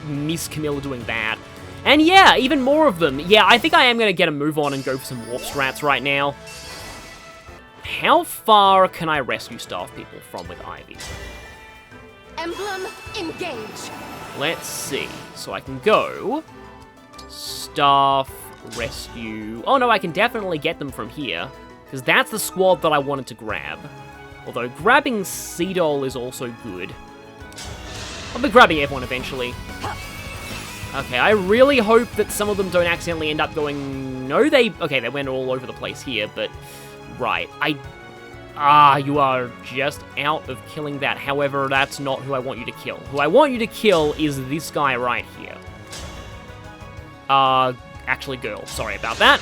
miss Camilla doing that. And yeah, even more of them. Yeah, I think I am gonna get a move on and go for some warp strats right now. How far can I rescue staff people from with Ivy? Emblem, engage. Let's see. So I can go... Staff, rescue... Oh no, I can definitely get them from here, because that's the squad that I wanted to grab. Although grabbing Seedol is also good. I'll be grabbing everyone eventually. Okay, I really hope that some of them don't accidentally end up going... No, okay, they went all over the place here, but... Right, you are just out of killing that. However, that's not who I want you to kill. Who I want you to kill is this guy right here. Actually, girl. Sorry about that.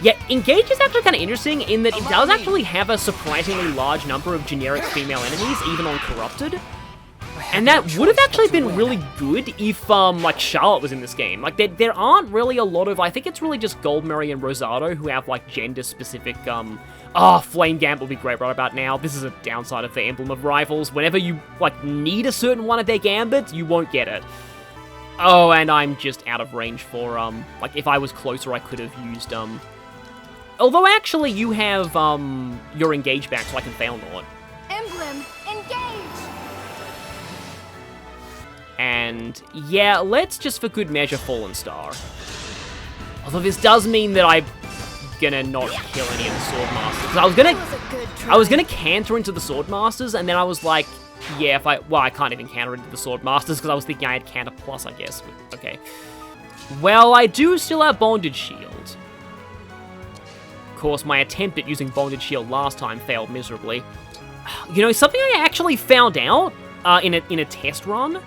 Yeah, Engage is actually kind of interesting in that it does actually have a surprisingly large number of generic female enemies, even on Corrupted. And that would have actually been really good if, like, Charlotte was in this game. Like, there aren't really a lot of... I think it's really just Goldberry and Rosado who have, like, gender-specific, Flame Gambit will be great right about now. This is a downside of the Emblem of Rivals. Whenever you, like, need a certain one of their Gambits, you won't get it. Oh, and I'm just out of range for, like, if I was closer, I could have used, Although, actually, you have, your Engage back, so I can fail not. Emblem, engage. And, yeah, let's just for good measure Fallen Star. Although this does mean that I'm gonna not kill any of the Sword Masters. Because I was gonna canter into the Sword Masters, and then I was like, yeah, I can't even counter into the Sword Masters, because I was thinking I had Counter Plus, I guess. But, okay. Well, I do still have Bonded Shield. Of course, my attempt at using Bonded Shield last time failed miserably. You know, something I actually found out in a test run,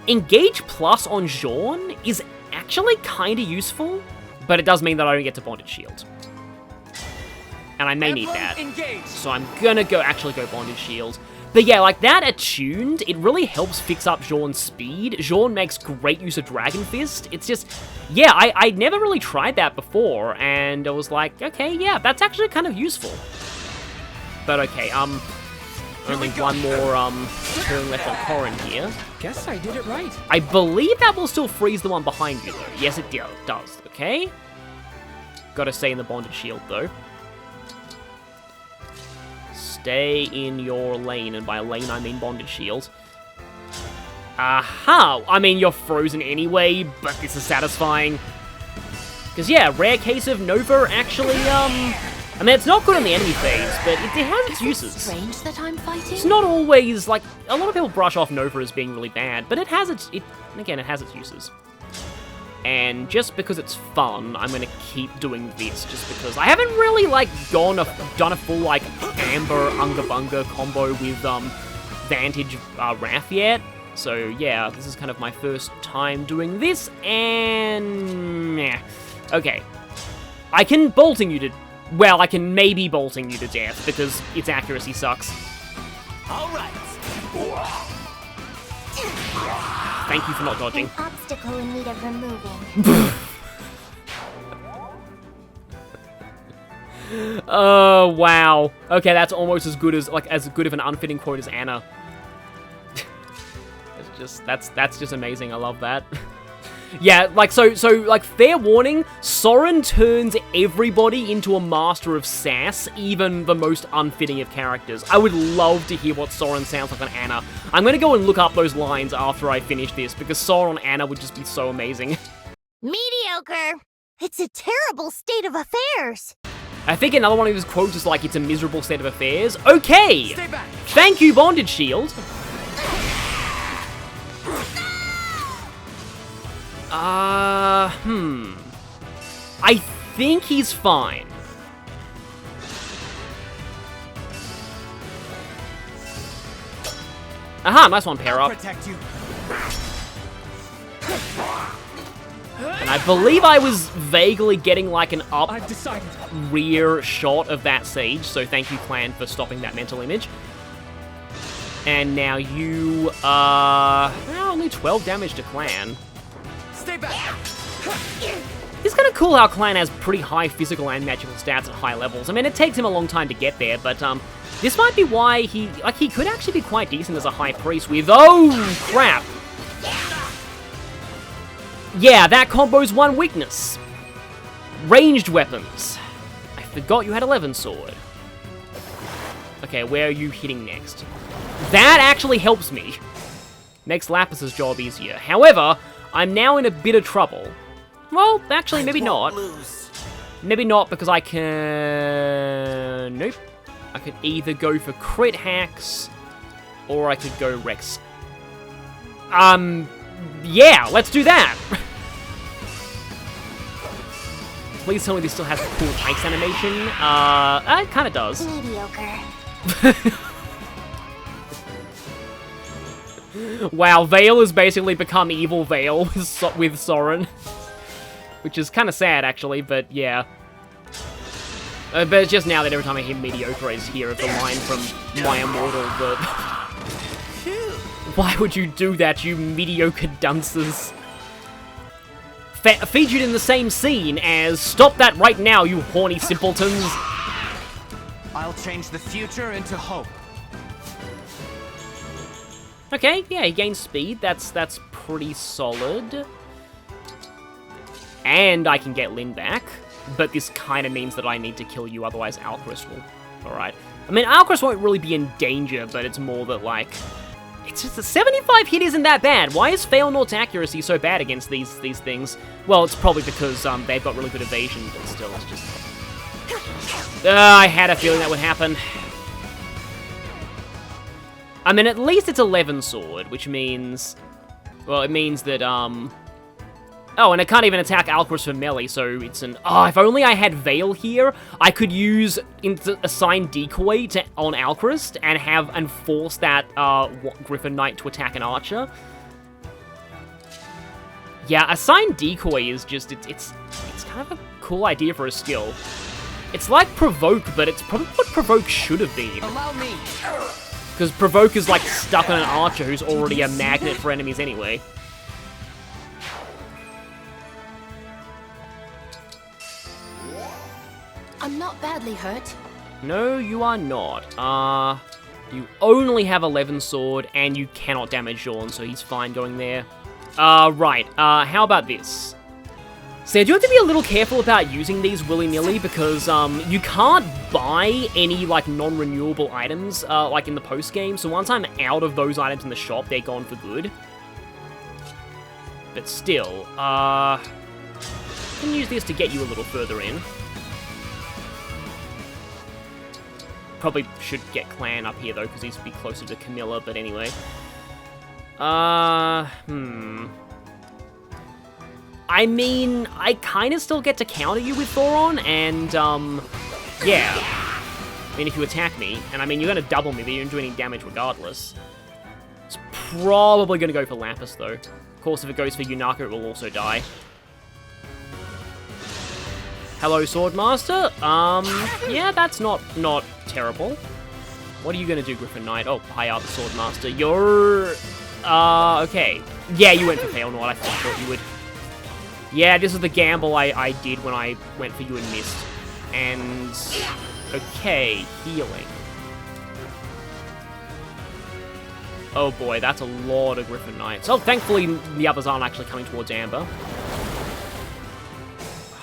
Engage Plus on Jean is actually kind of useful, but But it does mean that I don't get to Bonded Shield. And I may need that. Engage. So I'm gonna actually go Bonded Shield. But yeah, like that attuned, it really helps fix up Jean's speed. Jean makes great use of Dragon Fist. It's just, yeah, I never really tried that before, and I was like, okay, yeah, that's actually kind of useful. But okay, only one more, turn left on Corrin here. Guess I did it right. I believe that will still freeze the one behind you, though. Yes, it does, okay? Gotta stay in the Bonded Shield, though. Stay in your lane, and by lane I mean Bonded Shield. Aha! I mean, you're frozen anyway, but this is satisfying. Because, yeah, rare case of Nova actually, I mean, it's not good on the enemy phase, but it has its uses. Strange that I'm fighting. It's not always, like, a lot of people brush off Nova as being really bad, but it has its uses. And just because it's fun, I'm gonna keep doing this, just because I haven't really, like, done a full, like, Amber Unga Bunga combo with, Vantage Wrath yet. So, yeah, this is kind of my first time doing this, and... meh. Okay. I can bolting you to... Well, I can maybe bolting you to death, because its accuracy sucks. All right. Thank you for not dodging. An obstacle in need of removing. Oh, wow. Okay, that's almost as good as of an unfitting quote as Anna. That's just amazing. I love that. Yeah, like, so, like, fair warning, Soren turns everybody into a master of sass, even the most unfitting of characters. I would love to hear what Soren sounds like on Anna. I'm gonna go and look up those lines after I finish this, because Soren on Anna would just be so amazing. Mediocre. It's a terrible state of affairs. I think another one of his quotes is like, it's a miserable state of affairs. Okay! Stay back. Thank you, Bonded Shield. I think he's fine. Aha, nice one, pair up. Protect you. And I believe I was vaguely getting like an up I've decided. rear shot of that Sage, so thank you, Clan, for stopping that mental image. And now you, only 12 damage to Clan. Stay back. It's kind of cool how Clan has pretty high physical and magical stats at high levels. I mean, it takes him a long time to get there, but, this might be why he could actually be quite decent as a high priest with, oh, crap. Yeah, that combo's one weakness. Ranged weapons. I forgot you had 11 sword. Okay, where are you hitting next? That actually helps me. Makes Lapis' job easier. However, I'm now in a bit of trouble. Well, actually, maybe not. Maybe not, because I can... Nope. I could either go for crit hacks, or I could go Rex. Yeah, let's do that! Please tell me this still has a cool ice animation. It kinda does. Mediocre. Wow, Vale has basically become evil Vale with Soren. Which is kinda sad, actually, but yeah. But it's just now that every time I hear mediocre, I just hear the line from My Immortal, but... Why would you do that, you mediocre dunces? Featured in the same scene as Stop that right now, you horny simpletons. I'll change the future into hope. Okay, yeah, he gains speed. That's pretty solid. And I can get Lyn back. But this kind of means that I need to kill you, otherwise Alchrist will... Alright. I mean, Alchrist won't really be in danger, but it's more that, like... It's just a 75 hit isn't that bad. Why is Feanort's accuracy so bad against these things? Well, it's probably because they've got really good evasion, but still, it's just... I had a feeling that would happen. I mean, at least it's 11 sword, which means... Well, it means that, Oh, and it can't even attack Alchrist for melee, so it's an... Oh, if only I had Vale here, I could use assign decoy on Alchrist and force that Griffin Knight to attack an archer. Yeah, a Sain decoy is just, it's kind of a cool idea for a skill. It's like Provoke, but it's probably what Provoke should have been. Allow me. Because Provoke is like stuck on an archer who's already a magnet for enemies anyway. I'm not badly hurt. No, you are not. You only have 11 sword, and you cannot damage Jean, so he's fine going there. Right, how about this? So I do have to be a little careful about using these willy-nilly, because, you can't buy any, like, non-renewable items, like, in the post-game, so once I'm out of those items in the shop, they're gone for good. But still, I can use this to get you a little further in. Probably should get Clan up here, though, because he's be closer to Camilla, but anyway. I mean, I kind of still get to counter you with Thoron, and, yeah. I mean, if you attack me, and I mean, you're going to double me, but you don't do any damage regardless. It's probably going to go for Lapis, though. Of course, if it goes for Yunaka, it will also die. Hello, Swordmaster. Yeah, that's not terrible. What are you gonna do, Griffin Knight? Oh, hi, the Swordmaster. You're... okay. Yeah, you went for Pale Knight. I thought you would. Yeah, this is the gamble I did when I went for you and missed. And... okay, healing. Oh boy, that's a lot of Griffin Knights. Oh, thankfully the others aren't actually coming towards Amber.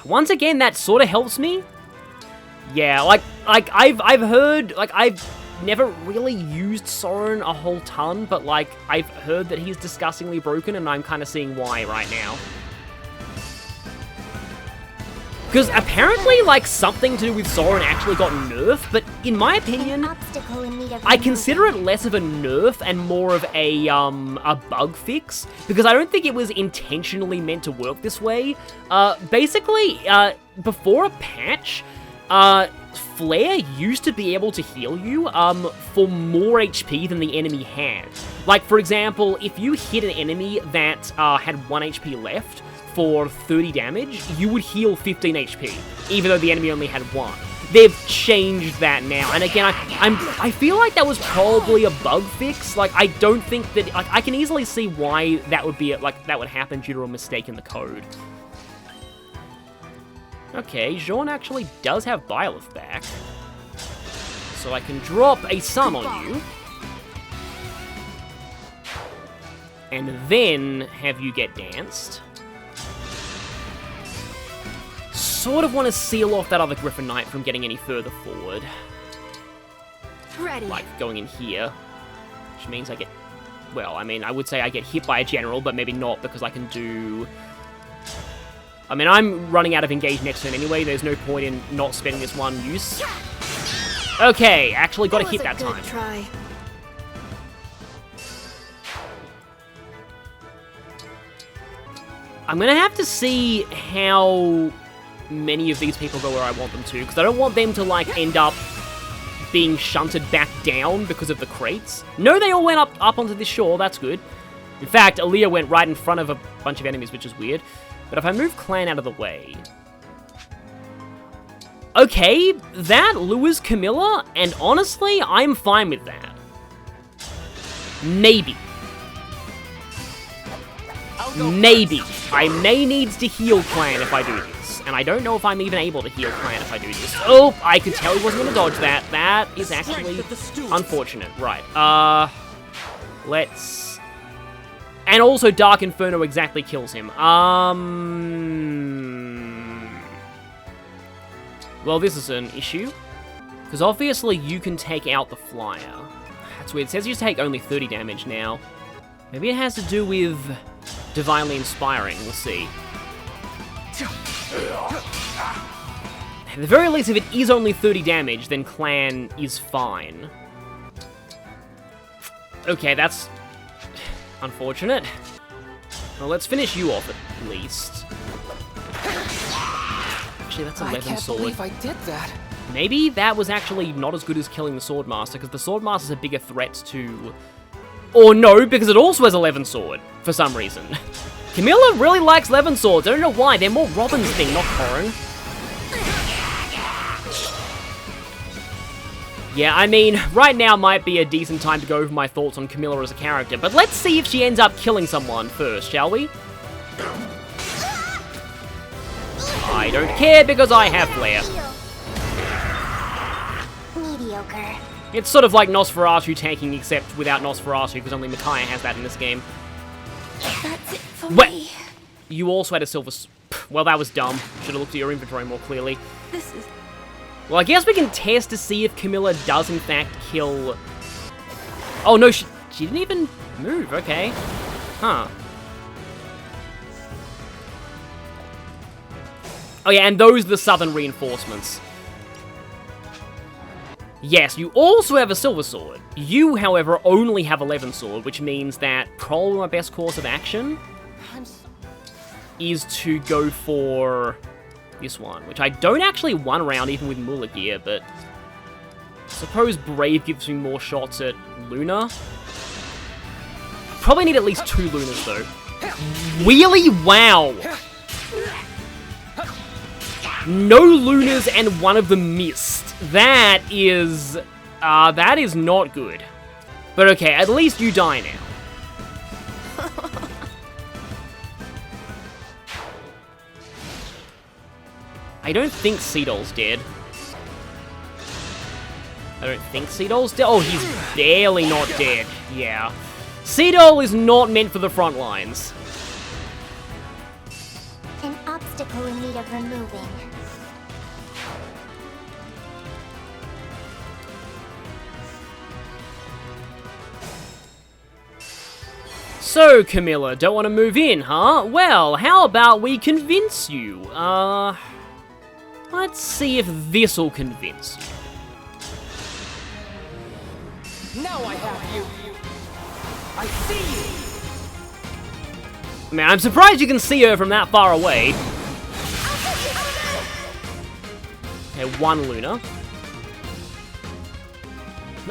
Once again, that sort of helps me. Yeah, like I've heard, like, I've never really used Soren a whole ton, but, like, I've heard that he's disgustingly broken, and I'm kind of seeing why right now. Because apparently, like, something to do with Soren actually got nerfed, but in my opinion, I consider it less of a nerf and more of a bug fix, because I don't think it was intentionally meant to work this way. Basically, before a patch, Flare used to be able to heal you, for more HP than the enemy had. Like, for example, if you hit an enemy that, had 1 HP left, for 30 damage, you would heal 15 HP, even though the enemy only had 1. They've changed that now, and again, I feel like that was probably a bug fix. Like, I don't think that, like, I can easily see why that would be, like, that would happen due to a mistake in the code. Okay, Jean actually does have Byleth back, so I can drop a Sun on you, and then have you get danced. Sort of want to seal off that other Griffin Knight from getting any further forward. Ready. Like going in here, which means I get, well, I mean, I would say I get hit by a general, but maybe not, because I can do, I mean, I'm running out of engage next turn anyway. There's no point in not spending this one use. Okay, actually got a hit that time. Try. I'm gonna have to see how many of these people go where I want them to, because I don't want them to, like, end up being shunted back down because of the crates. No, they all went up onto this shore, that's good. In fact, Aaliyah went right in front of a bunch of enemies, which is weird. But if I move Clan out of the way... okay, that lures Camilla, and honestly, I'm fine with that. Maybe. Maybe. I may need to heal Clan if I do this. And I don't know if I'm even able to heal Clan if I do this. Oh, I could tell he wasn't going to dodge that. That is actually unfortunate. Right. Let's... and also Dark Inferno exactly kills him. Well, this is an issue. Because obviously you can take out the Flyer. That's weird. It says you take only 30 damage now. Maybe it has to do with Divinely Inspiring. We'll see. At the very least, if it is only 30 damage, then Clan is fine. Okay, that's unfortunate. Well, let's finish you off at least. Actually, that's 11 sword. I can't believe I did that. Maybe that was actually not as good as killing the Swordmaster, because the Swordmaster's a bigger threat to... or no, because it also has 11 sword, for some reason. Camilla really likes Levin swords. I don't know why. They're more Robin's thing, not Corin. Yeah, I mean, right now might be a decent time to go over my thoughts on Camilla as a character, but let's see if she ends up killing someone first, shall we? I don't care because I have Flair. Mediocre. It's sort of like Nosferatu tanking, except without Nosferatu, because only Micaiah has that in this game. That's it for Wait, me. you also had a silver... Well, that was dumb. Should have looked at your inventory more clearly. This is... Well, I guess we can test to see if Camilla does in fact kill... Oh, no, she didn't even move, okay. Huh. Oh yeah, and those are the southern reinforcements. Yes, you also have a silver sword. You, however, only have 11 sword, which means that probably my best course of action is to go for this one, which I don't actually one round even with Mula gear, but I suppose Brave gives me more shots at Luna. Probably need at least 2 Lunas though. Really? Wow. No Lunas and one of them missed. That is not good. But okay, at least you die now. I don't think Seedol's dead. I don't think Seedol's dead. Oh, he's barely not dead. Yeah. Seedol is not meant for the front lines. An obstacle in need of removing. So, Camilla, don't want to move in, huh? Well, how about we convince you? Let's see if this'll convince you. Now I have you. I see you. Man, I'm surprised you can see her from that far away. Okay, 1 Luna.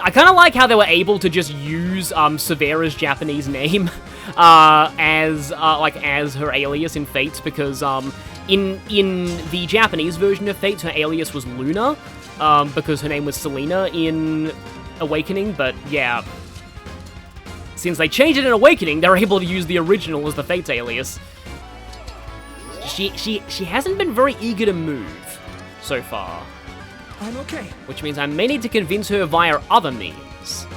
I kind of like how they were able to just use Severa's Japanese name as her alias in Fates, because in the Japanese version of Fates, her alias was Luna, because her name was Selena in Awakening. But yeah, since they changed it in Awakening, they're able to use the original as the Fates alias. She hasn't been very eager to move so far. I'm okay. Which means I may need to convince her via other means.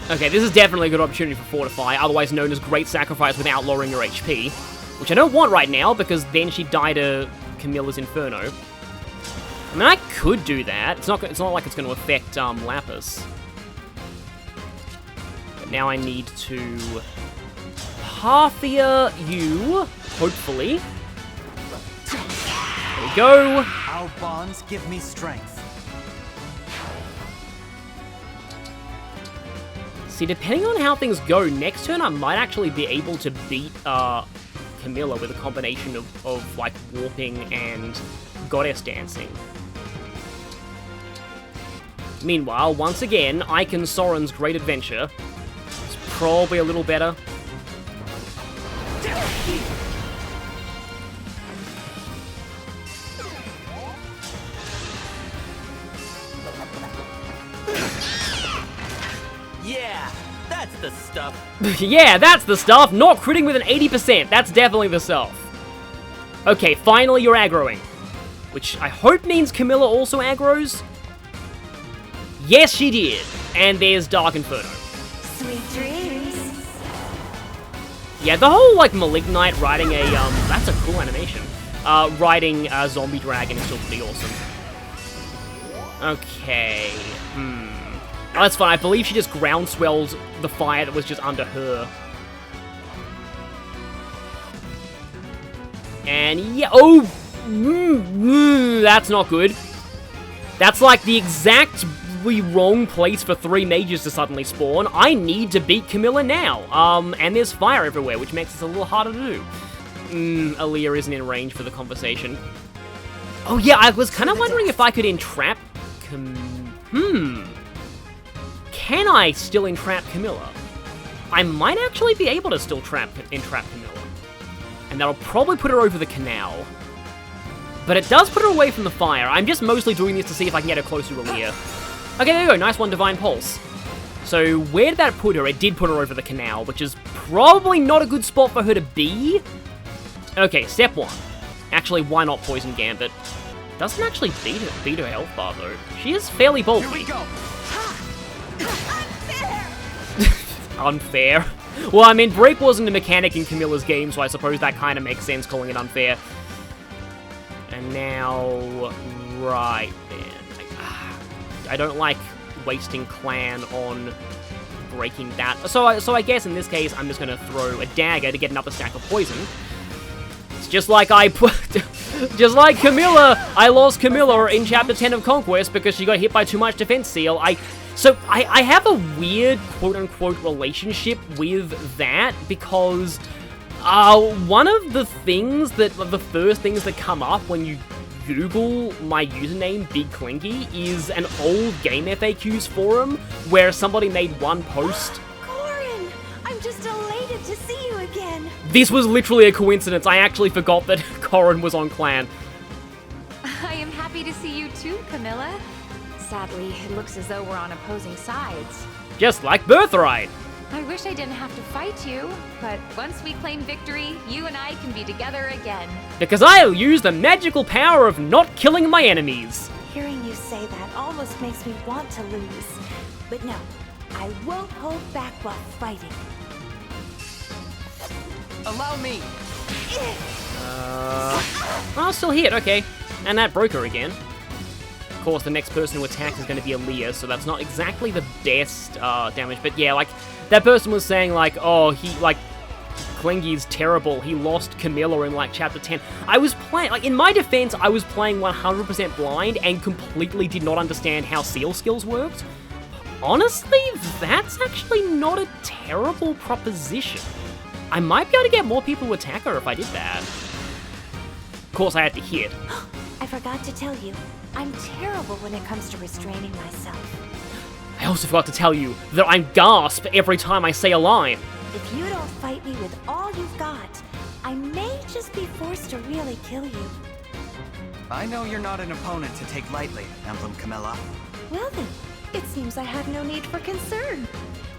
Okay, this is definitely a good opportunity for Fortify, otherwise known as Great Sacrifice without lowering her HP. Which I don't want right now, because then she'd die to Camilla's Inferno. I mean, I could do that. It's not like it's going to affect Lapis. Now I need to Parthia you, hopefully. There we go. Our bonds give me strength. See, depending on how things go, next turn I might actually be able to beat Camilla with a combination of like warping and goddess dancing. Meanwhile, once again, Icon Soren's Great Adventure. Probably a little better. Yeah, that's the stuff. Yeah, that's the stuff. Not critting with an 80%. That's definitely the stuff. Okay, finally you're aggroing. Which I hope means Camilla also aggroes. Yes, she did. And there's Dark Inferno. Sweet dreams. Yeah, the whole, like, Malignite riding a, that's a cool animation. Riding a zombie dragon is still pretty awesome. Okay, Oh, that's fine. I believe she just groundswelled the fire that was just under her. And, yeah, oh! That's not good. That's, like, the exact wrong place for 3 mages to suddenly spawn. I need to beat Camilla now. And there's fire everywhere, which makes it a little harder to do. Aaliyah isn't in range for the conversation. Oh yeah, I was kind of wondering if I could entrap Can I still entrap Camilla? I might actually be able to still entrap Camilla. And that'll probably put her over the canal. But it does put her away from the fire. I'm just mostly doing this to see if I can get her closer to Aaliyah. Okay, there you go. Nice one, Divine Pulse. So where did that put her? It did put her over the canal, which is probably not a good spot for her to be. Okay, step 1. Actually, why not Poison Gambit? Doesn't actually beat her health bar, though. She is fairly bulky. Here we go. Unfair. Well, I mean, break wasn't a mechanic in Camilla's game, so I suppose that kind of makes sense, calling it unfair. And now, right then. I don't like wasting clan on breaking that. So I guess in this case, I'm just going to throw a dagger to get another stack of poison. It's just like just like Camilla. I lost Camilla in Chapter 10 of Conquest because she got hit by too much defense seal. So I have a weird quote-unquote relationship with that because one of the first things that come up when you Google my username, Big Clinky, is an old Game FAQs forum where somebody made one post. Corin! I'm just elated to see you again. This was literally a coincidence. I actually forgot that Corin was on clan. I am happy to see you too, Camilla. Sadly, it looks as though we're on opposing sides. Just like Birthright. I wish I didn't have to fight you, but once we claim victory, you and I can be together again. Because I'll use the magical power of not killing my enemies. Hearing you say that almost makes me want to lose. But no, I won't hold back while fighting. Allow me. I'll still hit, okay. And that broke her again. Of course, the next person to attack is going to be Aaliyah, so that's not exactly the best damage. But yeah, like, that person was saying, like, oh, Klingy's terrible. He lost Camilla in, like, Chapter 10. I was playing, like, in my defense, I was playing 100% blind and completely did not understand how seal skills worked. Honestly, that's actually not a terrible proposition. I might be able to get more people to attack her if I did that. Of course, I had to hit. I forgot to tell you, I'm terrible when it comes to restraining myself. I also forgot to tell you that I gasp every time I say a line. If you don't fight me with all you've got, I may just be forced to really kill you. I know you're not an opponent to take lightly, Emblem Camilla. Well then, it seems I have no need for concern.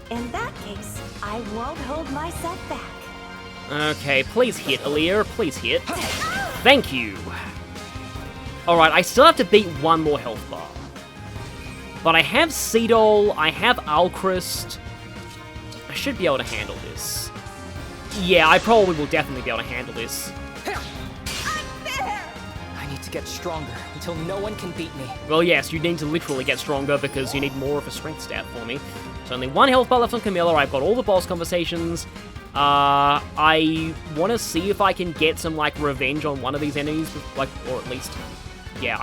In that case, I won't hold myself back. Okay, please hit, Aaliyah. Please hit. Thank you. Alright, I still have to beat one more health bar. But I have Seedol, I have Alchrist. I should be able to handle this. Yeah, I probably will definitely be able to handle this. I need to get stronger until no one can beat me. Well, yes, you need to literally get stronger because you need more of a strength stat for me. So only one health bar left on Camilla. I've got all the boss conversations. I want to see if I can get some, like, revenge on one of these enemies, like, or at least, yeah,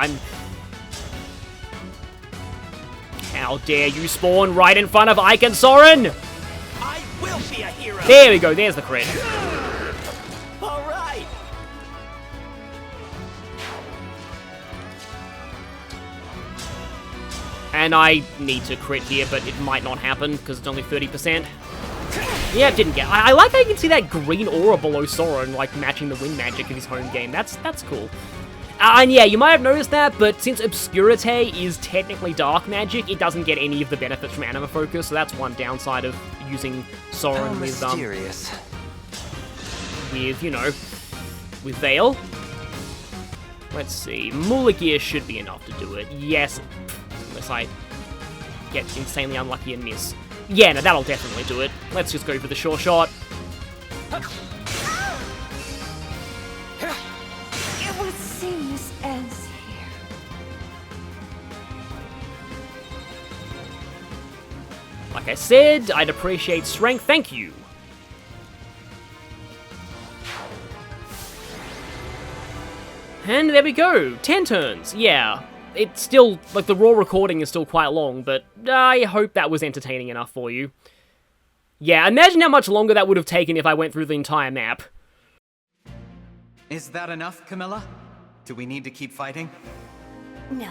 How dare you spawn right in front of Ike and Soren? I will be a hero. There we go, there's the crit. All right. And I need to crit here, but it might not happen because it's only 30%. Yeah, it didn't get. I like how you can see that green aura below Soren, like matching the wind magic of his home game. That's cool. And yeah, you might have noticed that, but since Obscurite is technically dark magic, it doesn't get any of the benefits from Anima Focus, so that's one downside of using Soren with, you know, with Veil. Let's see, Mulagir should be enough to do it. Yes, unless I get insanely unlucky and miss. Yeah, no, that'll definitely do it. Let's just go for the sure shot. It was seamless as here. Like I said, I'd appreciate strength, thank you. And there we go, 10 turns, yeah. It's still, like, the raw recording is still quite long, but I hope that was entertaining enough for you. Yeah, imagine how much longer that would have taken if I went through the entire map. Is that enough, Camilla? Do we need to keep fighting? No,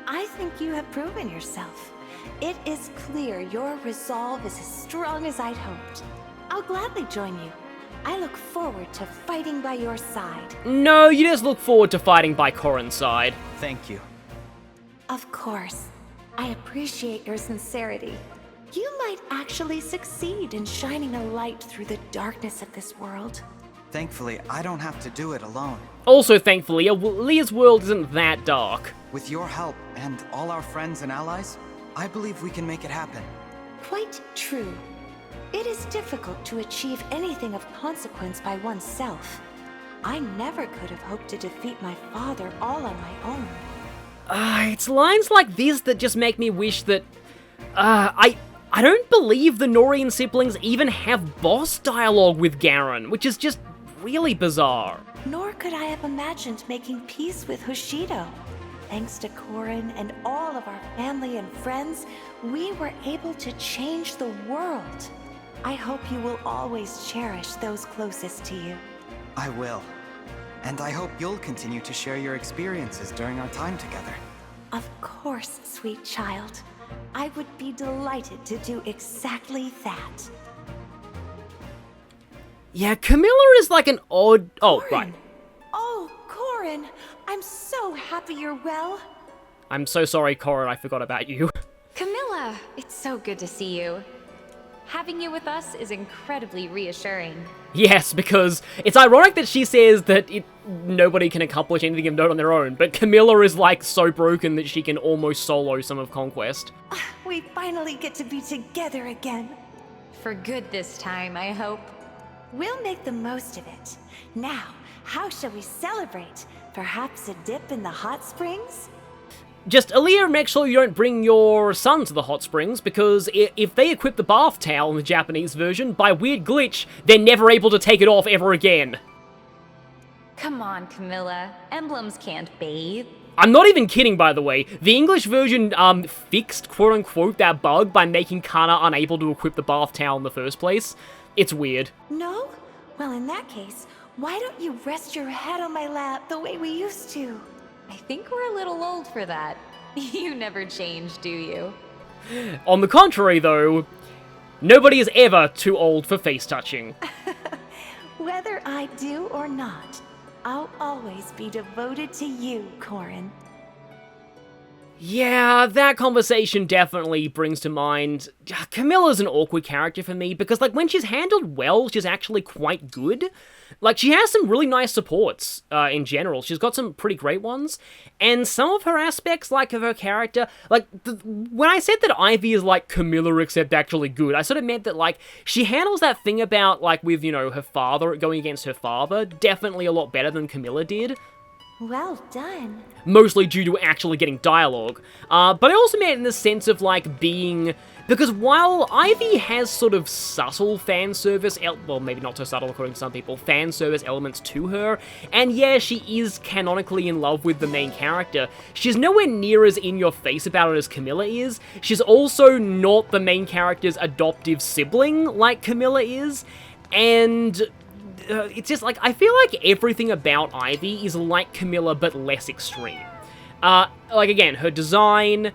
I think you have proven yourself. It is clear your resolve is as strong as I'd hoped. I'll gladly join you. I look forward to fighting by your side. No, you just look forward to fighting by Corrin's side. Thank you. Of course. I appreciate your sincerity. You might actually succeed in shining a light through the darkness of this world. Thankfully, I don't have to do it alone. Also, thankfully, Leah's world isn't that dark. With your help and all our friends and allies, I believe we can make it happen. Quite true. It is difficult to achieve anything of consequence by oneself. I never could have hoped to defeat my father all on my own. It's lines like this that just make me wish that... I don't believe the Norian siblings even have boss dialogue with Garen, which is just really bizarre. Nor could I have imagined making peace with Hoshido. Thanks to Corrin and all of our family and friends, we were able to change the world. I hope you will always cherish those closest to you. I will. And I hope you'll continue to share your experiences during our time together. Of course, sweet child. I would be delighted to do exactly that. Yeah, Camilla is like an odd... Oh, Corrin. right. Oh, Corrin, I'm so happy you're well. I'm so sorry, Corrin, I forgot about you. Camilla, it's so good to see you. Having you with us is incredibly reassuring. Yes, because it's ironic that she says that nobody can accomplish anything of note on their own, but Camilla is like so broken that she can almost solo some of Conquest. We finally get to be together again. For good this time, I hope. We'll make the most of it. Now, how shall we celebrate? Perhaps a dip in the hot springs? Just, Aaliyah, make sure you don't bring your son to the hot springs, because if they equip the bath towel in the Japanese version, by weird glitch, they're never able to take it off ever again. Come on, Camilla. Emblems can't bathe. I'm not even kidding, by the way. The English version, fixed, quote-unquote, that bug by making Kana unable to equip the bath towel in the first place. It's weird. No? Well, in that case, why don't you rest your head on my lap the way we used to? I think we're a little old for that. You never change, do you? On the contrary, though, nobody is ever too old for face touching. Whether I do or not, I'll always be devoted to you, Corrin. Yeah, that conversation definitely brings to mind... Camilla's an awkward character for me, because, like, when she's handled well, she's actually quite good. Like, she has some really nice supports, in general. She's got some pretty great ones, and some of her aspects, like, of her character... Like, when I said that Ivy is like Camilla except actually good, I sort of meant that, like, she handles that thing about, like, with, you know, her father, going against her father, definitely a lot better than Camilla did. Well done. Mostly due to actually getting dialogue. But I also meant in the sense of, like, being... Because while Ivy has sort of subtle fan service... well, maybe not so subtle according to some people, fan service elements to her, and yeah, she is canonically in love with the main character, she's nowhere near as in-your-face about it as Camilla is. She's also not the main character's adoptive sibling like Camilla is, and... it's just, like, I feel like everything about Ivy is like Camilla, but less extreme. Like, again, her design,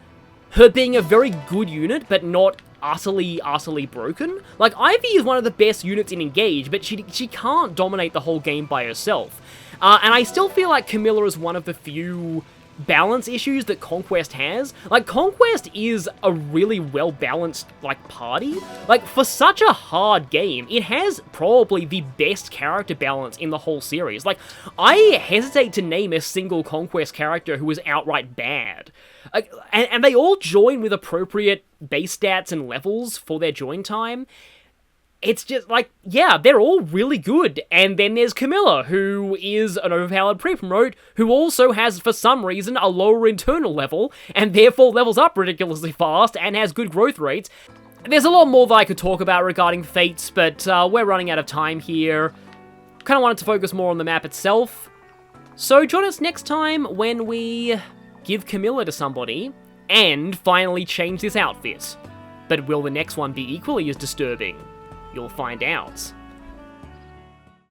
her being a very good unit, but not utterly broken. Like, Ivy is one of the best units in Engage, but she can't dominate the whole game by herself. And I still feel like Camilla is one of the few balance issues that Conquest has. Like, Conquest is a really well-balanced, like, party. Like, for such a hard game, it has probably the best character balance in the whole series. Like, I hesitate to name a single Conquest character who is outright bad. Like, and they all join with appropriate base stats and levels for their join time. It's just, like, yeah, they're all really good. And then there's Camilla, who is an overpowered pre-promote, who also has, for some reason, a lower internal level, and therefore levels up ridiculously fast, and has good growth rates. There's a lot more that I could talk about regarding Fates, but we're running out of time here. Kind of wanted to focus more on the map itself. So join us next time when we give Camilla to somebody, and finally change this outfit. But will the next one be equally as disturbing? You'll find out.